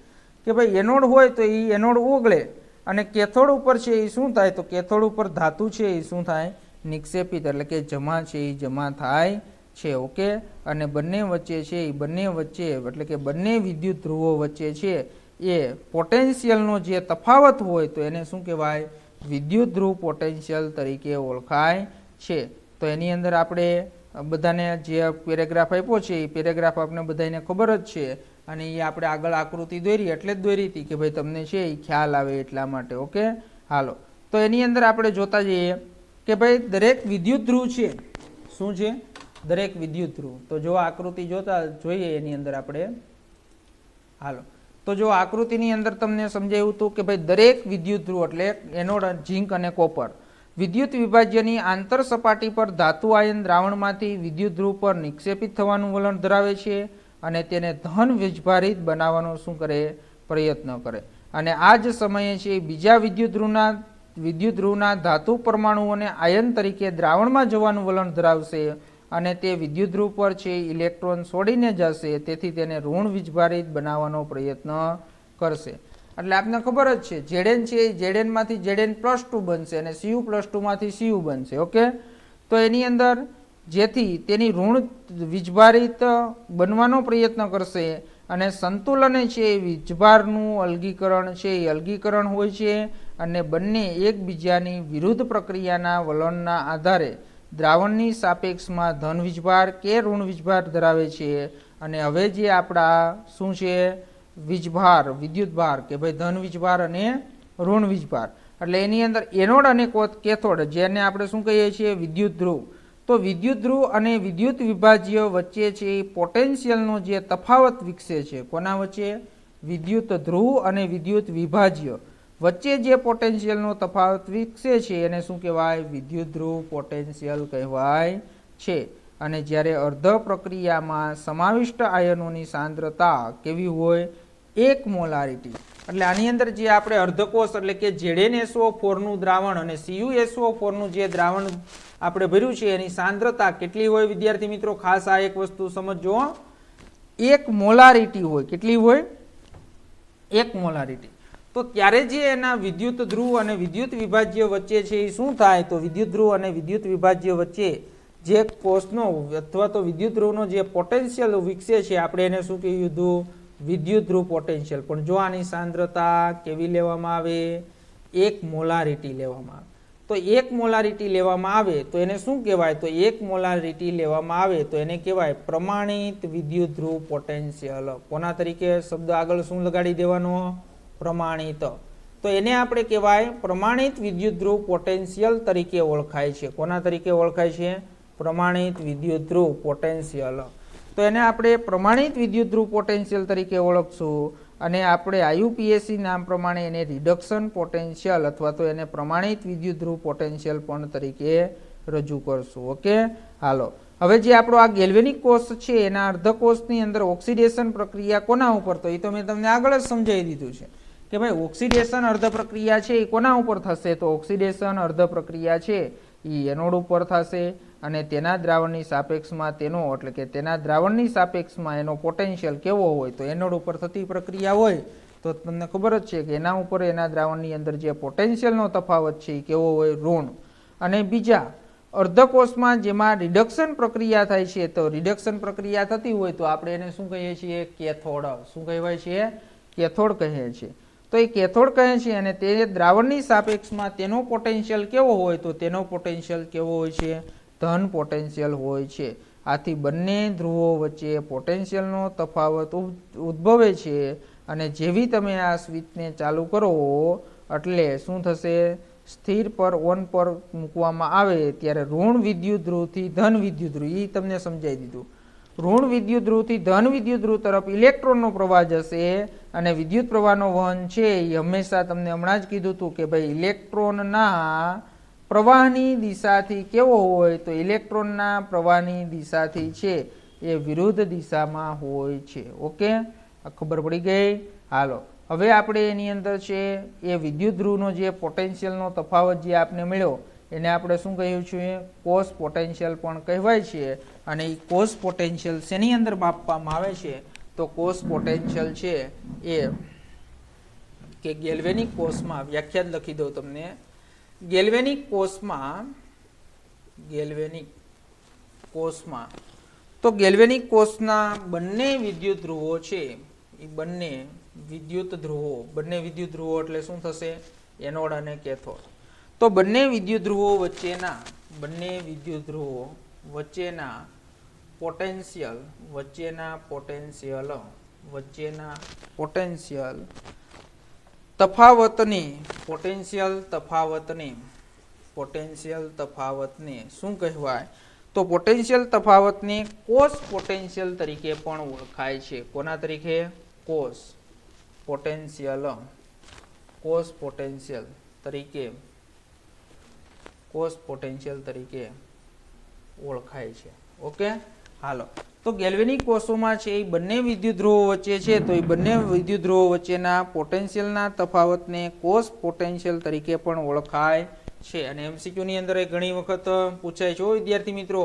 કે ભાઈ એનોડ હોય તો એ એનોડ ઓગળે અને કેથોડ ઉપર છે એ શું થાય? તો કેથોડ ઉપર ધાતુ છે એ શું થાય? નિક્ષેપિત, એટલે કે જમા છે એ જમા થાય છે. ઓકે, અને બંને વચ્ચે છે એ બંને વચ્ચે એટલે કે બંને વિદ્યુત ધ્રુવો વચ્ચે છે એ પોટેન્શિયલનો જે તફાવત હોય તો એને શું કહેવાય? વિદ્યુત ધ્રુવ પોટેન્શિયલ તરીકે ઓળખાય છે. તો એની અંદર આપણે બધાને જે પેરેગ્રાફ આપ્યો છે એ પેરેગ્રાફ આપણે બધાને ખબર જ છે અને એ આપણે આગળ આકૃતિ દોરી એટલે જ દોરી હતી કે ભાઈ તમને છે એ ખ્યાલ આવે એટલા માટે. ઓકે, હાલો, તો એની અંદર આપણે જોતા જઈએ કે ભાઈ દરેક વિદ્યુત ધ્રુવ છે શું છે? દરેક વિદ્યુત ધ્રુવ. તો જો આકૃતિ જોતા જોઈએ એની અંદર આપણે, હાલો, તો જો આકૃતિની અંદર તમને સમજાયું હતું કે ભાઈ દરેક વિદ્યુત ધ્રુવ એટલે એનોડ, ઝીંક અને કોપર વિદ્યુત વિભાજ્યની આંતર સપાટી પર ધાતુ આયન દ્રાવણમાંથી વિદ્યુત ધ્રુવ પર નિક્ષેપિત થવાનું વલણ ધરાવે છે અને તેને ધન વીજભારિત બનાવવાનો શું કરે? પ્રયત્ન કરે. અને આ જ સમયે છે બીજા વિદ્યુત ધ્રુવના ધાતુ પરમાણુઓને આયન તરીકે દ્રાવણમાં જવાનું વલણ ધરાવશે અને તે વિદ્યુત ધ્રુવ પર છે ઇલેક્ટ્રોન છોડીને જશે, તેથી તેને ઋણ વીજભારિત બનાવવાનો પ્રયત્ન કરશે. એટલે આપને ખબર જ છે Zn છે એ Znમાંથી Zn+2 બનશે અને Cu+2 માંથી Cu બનશે. ઓકે, તો એની અંદર જેથી તેની ઋણ વીજભારિત બનવાનો પ્રયત્ન કરશે અને સંતુલને છે વીજભારનું અલગીકરણ છે એ અલગીકરણ હોય છે અને બંને એકબીજાની વિરુદ્ધ પ્રક્રિયાના વલણના આધારે દ્રાવણની સાપેક્ષમાં ધન વીજભાર કે ઋણ વીજભાર ધરાવે છે. અને હવે જે આપણા શું છે? વીજભાર, વિદ્યુતભાર કે ભાઈ ધન વીજભાર અને ઋણ વીજભાર, એટલે એની અંદર એનોડ અને કેથોડ જેને આપણે શું કહીએ છીએ? વિદ્યુત ધ્રુવ. તો વિદ્યુત ધ્રુવ અને વિદ્યુત વિભાજ્ય વચ્ચે છે પોટેન્શિયલનો જે તફાવત વિકસે છે. કોના વચ્ચે? વિદ્યુત ધ્રુવ અને વિદ્યુત વિભાજ્ય વચ્ચે જે પોટેન્શિયલનો તફાવત વિકસે છે એને શું કહેવાય? વિદ્યુત ધ્રુવ પોટેન્શિયલ કહેવાય છે. અને જ્યારે અર્ધ પ્રક્રિયામાં સમાવિષ્ટ આયનોની સાંદ્રતા કેવી હોય? 1 મોલારિટી એટલે આની અંદર જે આપણે અર્ધકોષ એટલે કે ZnSO4 નું દ્રાવણ અને CuSO4 નું જે દ્રાવણ આપણે ભર્યું છે એની સાંદ્રતા કેટલી હોય વિદ્યાર્થી મિત્રો? ખાસ આ એક વસ્તુ સમજો, 1 મોલારિટી હોય. કેટલી હોય? 1 મોલારિટી. તો ત્યારે જે એના વિદ્યુત ધ્રુવ અને વિદ્યુત વિભાજ્ય વચ્ચે છે એ શું થાય? તો વિદ્યુત ધ્રુવ અને વિદ્યુત વિભાજ્ય વચ્ચે જે કોષનો અથવા તો વિદ્યુત ધ્રુવનો જે પોટેન્શિયલ વિકસે છે આપણે એને શું કીધું? વિદ્યુત ધ્રુવ પોટેન્શિયલ. પણ જો આની સાંદ્રતા કેવી લેવામાં આવે? 1 મોલારિટી લેવામાં આવે. તો 1 મોલારિટી લેવામાં આવે તો એને શું કહેવાય? તો 1 મોલારિટી લેવામાં આવે તો એને કહેવાય પ્રમાણિત વિદ્યુત ધ્રુવ પોટેન્શિયલ. કોના તરીકે? શબ્દ આગળ શું લગાડી દેવાનો? પ્રમાણિત. તો એને આપણે કહેવાય પ્રમાણિત વિદ્યુત ધ્રુવ પોટેન્શિયલ તરીકે ઓળખાય છે. કોના તરીકે ઓળખાય છે? પ્રમાણિત વિદ્યુત ધ્રુવ પોટેન્શિયલ. તો એને આપણે પ્રમાણિત વિદ્યુત ધ્રુવ પોટેન્શિયલ તરીકે ઓળખશું અને આપણે IUPAC નામ પ્રમાણે એને રિડક્શન પોટેન્શિયલ અથવા તો એને પ્રમાણિત વિદ્યુત ધ્રુવ પોટેન્શિયલ પણ તરીકે રજૂ કરશું. ઓકે, હાલો. હવે જે આપણો આ ગેલ્વેનિક કોષ છે એના અર્ધકોષની અંદર ઓક્સિડેશન પ્રક્રિયા કોના ઉપર? તો એ તો મેં તમને આગળ જ સમજાવી દીધું છે કે ભાઈ ઓક્સિડેશન અર્ધ પ્રક્રિયા છે એ કોના ઉપર થશે? તો ઓક્સિડેશન અર્ધ પ્રક્રિયા છે એ એનોડ ઉપર થશે અને તેના દ્રાવણની સાપેક્ષમાં તેનો એટલે કે તેના દ્રાવણની સાપેક્ષમાં એનો પોટેન્શિયલ કેવો હોય? તો એનોડ ઉપર થતી પ્રક્રિયા હોય તો તમને ખબર જ છે કે એના ઉપર એના દ્રાવણની અંદર જે પોટેન્શિયલનો તફાવત છે એ કેવો હોય? ઋણ. અને બીજા અર્ધકોષમાં જેમાં રિડક્શન પ્રક્રિયા થાય છે તો રિડક્શન પ્રક્રિયા થતી હોય તો આપણે એને શું કહીએ છીએ? કેથોડ. શું કહેવાય છે? કેથોડ કહીએ છીએ. તો એ કેથોડ કહે છે અને તે દ્રાવણની સાપેક્ષમાં તેનો પોટેન્શિયલ કેવો હોય? તો તેનો પોટેન્શિયલ કેવો હોય છે? ધન પોટેન્શિયલ હોય છે. આથી બંને ધ્રુવો વચ્ચે પોટેન્શિયલનો તફાવત ઉદ્ભવે છે અને જેવી તમે આ સ્વિચને ચાલુ કરો એટલે શું થશે? સ્થિર પર ઓન પર મૂકવામાં આવે ત્યારે ઋણ વિદ્યુત ધ્રુવથી ધન વિદ્યુત ધ્રુવ, એ તમને સમજાવી દીધું. ઋણ વિદ્યુત ધ્રુવથી ધન વિદ્યુત ધ્રુવ તરફ ઇલેક્ટ્રોનનો પ્રવાહ જશે અને વિદ્યુત પ્રવાહનો વહન છે એ હંમેશા તમને હમણાં જ કીધું હતું કે ભાઈ ઇલેક્ટ્રોનના પ્રવાહની દિશાથી કેવો હોય? તો ઇલેક્ટ્રોનના પ્રવાહની દિશાથી છે એ વિરુદ્ધ દિશામાં હોય છે. ઓકે, ખબર પડી ગઈ? હાલો, હવે આપણે એની અંદર છે એ વિદ્યુત ધ્રુવનો જે પોટેન્શિયલનો તફાવત જે આપને મળ્યો એને આપણે શું કહ્યું છે? કોષ પોટેન્શિયલ પણ કહેવાય છે. અને એ કોષ પોટેન્શિયલ શેની અંદર માપવામાં આવે છે? તો કોષ પોટેન્શિયલ છે એ કે ગેલ્વેનિક કોષમાં વ્યાખ્યાન લખી દઉં તમને. ગેલ્વેનિક કોષમાં તો ગેલ્વેનિક કોષના બંને વિદ્યુત ધ્રુવો છે એ બંને વિદ્યુત ધ્રુવો એટલે શું થશે? એનોડ અને કેથોડ. તો બંને વિદ્યુત ધ્રુવો વચ્ચેના પોટેન્શિયલ તફાવતને શું કહેવાય? તો પોટેન્શિયલ તફાવતને કોષ પોટેન્શિયલ તરીકે પણ ઓળખાય છે. કોના તરીકે? કોષ પોટેન્શિયલ તરીકે ઓળખાય છે. ઓકે, હાલો. તો ગેલ્વેનિક કોષોમાં છે એ બંને વિદ્યુત ધ્રુવો વચ્ચે છે તો એ બંને વિદ્યુત ધ્રુવો વચ્ચેના પોટેન્શિયલના તફાવતને કોષ પોટેન્શિયલ તરીકે પણ ઓળખાય છે. અને MCQ ની અંદર ઘણી વખત પૂછાય છે વિદ્યાર્થી મિત્રો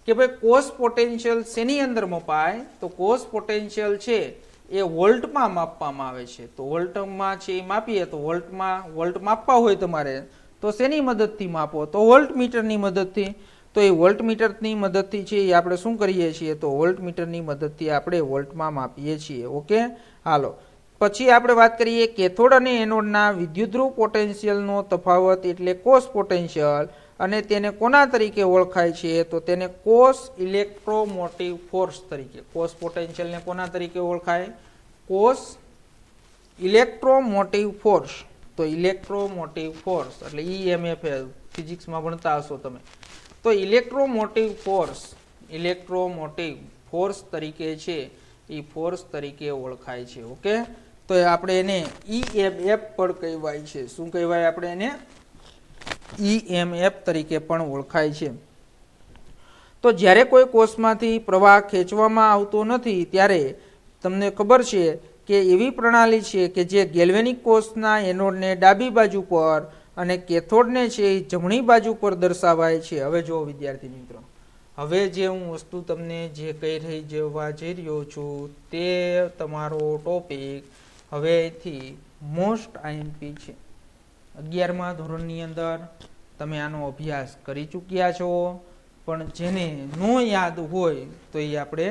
કે ભાઈ કોષ પોટેન્શિયલ શેની અંદર મપાય? તો કોષ પોટેન્શિયલ છે એ વોલ્ટમાં માપવામાં આવે છે. તો વોલ્ટમાં છે એ માપીએ તો વોલ્ટ માપવા હોય તમારે તો શેની મદદથી માપો? તો વોલ્ટમીટરની મદદથી. તો એ વોલ્ટમીટરની મદદથી છે એ આપણે શું કરીએ છીએ? તો વોલ્ટમીટરની મદદથી આપણે વોલ્ટમાં માપીએ છીએ. ઓકે, હાલો. પછી આપણે વાત કરીએ કેથોડ અને એનોડના વિદ્યુત ધ્રુવ પોટેન્શિયલનો તફાવત એટલે કોષ પોટેન્શિયલ અને તેને કોના તરીકે ઓળખાય છે? તો તેને કોષ ઇલેક્ટ્રોમોટિવ ફોર્સ તરીકે. કોષ પોટેન્શિયલને કોના તરીકે ઓળખાય? કોષ ઇલેક્ટ્રોમોટિવ ફોર્સ. તો ઇલેક્ટ્રોમોટિવ ફોર્સ એટલે EMF ફિઝિક્સમાં ભણતા હશો તમે. તો ઇલેક્ટ્રોમોટિવ ફોર્સ તરીકે છે એ ફોર્સ તરીકે ઓળખાય છે. ઓકે, તો આપણે એને EMF પણ કહેવાય છે. શું કહેવાય? આપણે એને EMF તરીકે પણ ઓળખાય છે. તો જ્યારે કોઈ કોષમાંથી પ્રવાહ ખેંચવામાં આવતો નથી ત્યારે તમને ખબર છે કે એવી પ્રણાલી છે કે જે ગેલ્વેનિક કોષના એનોડને ડાબી બાજુ પર અને કેથોડને છે એ જમણી બાજુ પર દર્શાવાય છે. હવે જો વિદ્યાર્થી મિત્રો, હવે જે હું વસ્તુ તમને જે કહી જઈ રહ્યો છું તે તમારો ટોપિક હવેથી મોસ્ટ આઈએમપી છે. 11મા ધોરણની અંદર તમે આનો અભ્યાસ કરી ચૂક્યા છો, પણ જેને ન યાદ હોય તો એ આપણે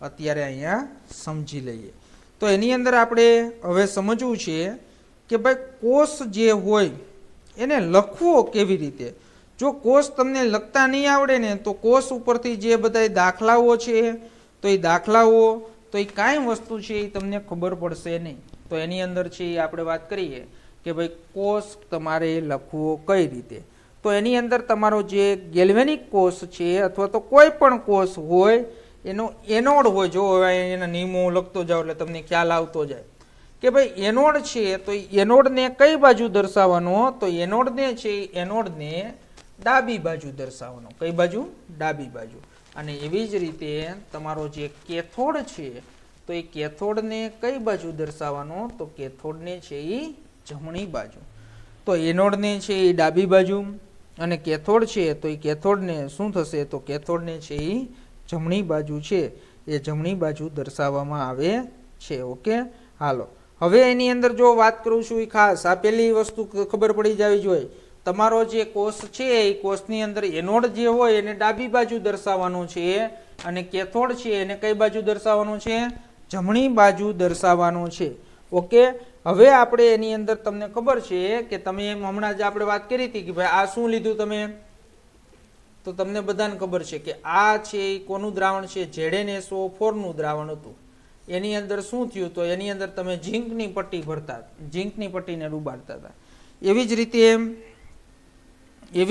અત્યારે અહીંયા સમજી લઈએ. તો એની અંદર આપણે હવે સમજવું છે કે ભાઈ કોષ જે હોય એને લખવો કેવી રીતે. જો કોષ તમને લખતા નહીં આવડે ને તો કોષ ઉપરથી જે બધા દાખલાઓ છે તો એ દાખલાઓ તો એ કાંઈ વસ્તુ છે એ તમને ખબર પડશે નહીં. તો એની અંદર છે એ આપણે વાત કરીએ કે ભાઈ કોષ તમારે લખવો કઈ રીતે. તો એની અંદર તમારો જે ગેલ્વેનિક કોષ છે અથવા તો કોઈ પણ કોષ હોય એનો એનોડ હોય. જો એના નિયમો લખતો જાઓ એટલે તમને ખ્યાલ આવતો જાય કે ભાઈ એનોડ છે તો એનોડને કઈ બાજુ દર્શાવવાનો, તો એનોડને છે એનોડને ડાબી બાજુ દર્શાવવાનો. કઈ બાજુ? ડાબી બાજુ. અને એવી જ રીતે તમારો જે કેથોડ છે તો એ કેથોડને કઈ બાજુ દર્શાવવાનો, તો કેથોડને છે એ જમણી બાજુ. તો એનોડને છે એ ડાબી બાજુ અને કેથોડ છે તો એ કેથોડને શું થશે, તો કેથોડને છે એ જમણી બાજુ છે એ જમણી બાજુ દર્શાવવામાં આવે છે. ઓકે, હાલો હવે એની અંદર જો વાત કરું છું એ ખાસ આ પહેલી વસ્તુ ખબર પડી જવી જોઈએ. તમારો જે કોષ છે એ કોષની અંદર એનોડ જે હોય એને ડાબી બાજુ દર્શાવવાનું છે અને કેથોડ છે એને કઈ બાજુ દર્શાવવાનું છે, જમણી બાજુ દર્શાવવાનું છે. ઓકે, હવે આપણે એની અંદર તમને ખબર છે કે તમે એમ હમણાં જ આપણે વાત કરી હતી કે ભાઈ આ શું લીધું તમે, તો તમને બધાને ખબર છે કે આ છે એ કોનું દ્રાવણ છે, ZnSO4 નું દ્રાવણ હતું. એની અંદર શું થયું, તો એની અંદર તમે ઝીંકની પટ્ટી ભરતા, ઝીંકની પટ્ટીને ડૂબાડતા હતા. એવી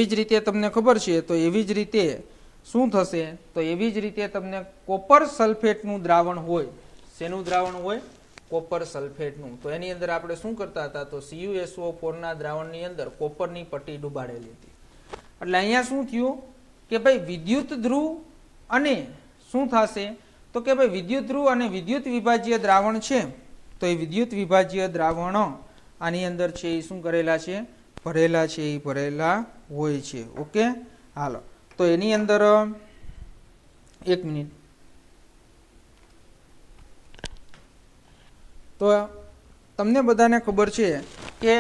જ રીતે તમને ખબર છે, તો એવી જ રીતે શું થશે, તો એવી જ રીતે તમને કોપર સલ્ફેટનું દ્રાવણ હોય. શેનું દ્રાવણ હોય? કોપર સલ્ફેટનું. તો એની અંદર આપણે શું કરતા હતા, તો CuSO4 ના દ્રાવણની અંદર કોપરની પટ્ટી ડૂબાડેલી હતી. એટલે અહીંયા શું થયું કે ભાઈ વિદ્યુત ધ્રુવ અને શું થશે, તો કે ભાઈ વિદ્યુત ધ્રુવ અને વિદ્યુત વિભાજ્ય દ્રાવણ છે તો એ વિદ્યુત વિભાજ્ય દ્રાવણો આની અંદર છે એ શું કરેલા છે, ભરેલા છે, એ ભરેલા હોય છે. ઓકે, હાલો તો એની અંદર એક મિનિટ, તો તમને બધાને ખબર છે કે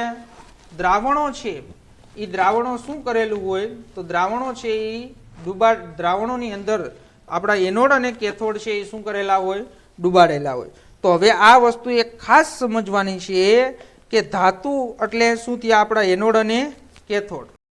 દ્રાવણો છે એ દ્રાવણો શું કરેલું હોય, તો દ્રાવણો છે એ દ્રાવણોની અંદર આપણા એનોડ અને કેથોડ છે એ શું કરેલા હોય, ડૂબાડેલા હોય. તો હવે આ વસ્તુ એક ખાસ સમજવાની છે કે ધાતુ એટલે શું થયા આપણા એનોડ અને કેથોડ.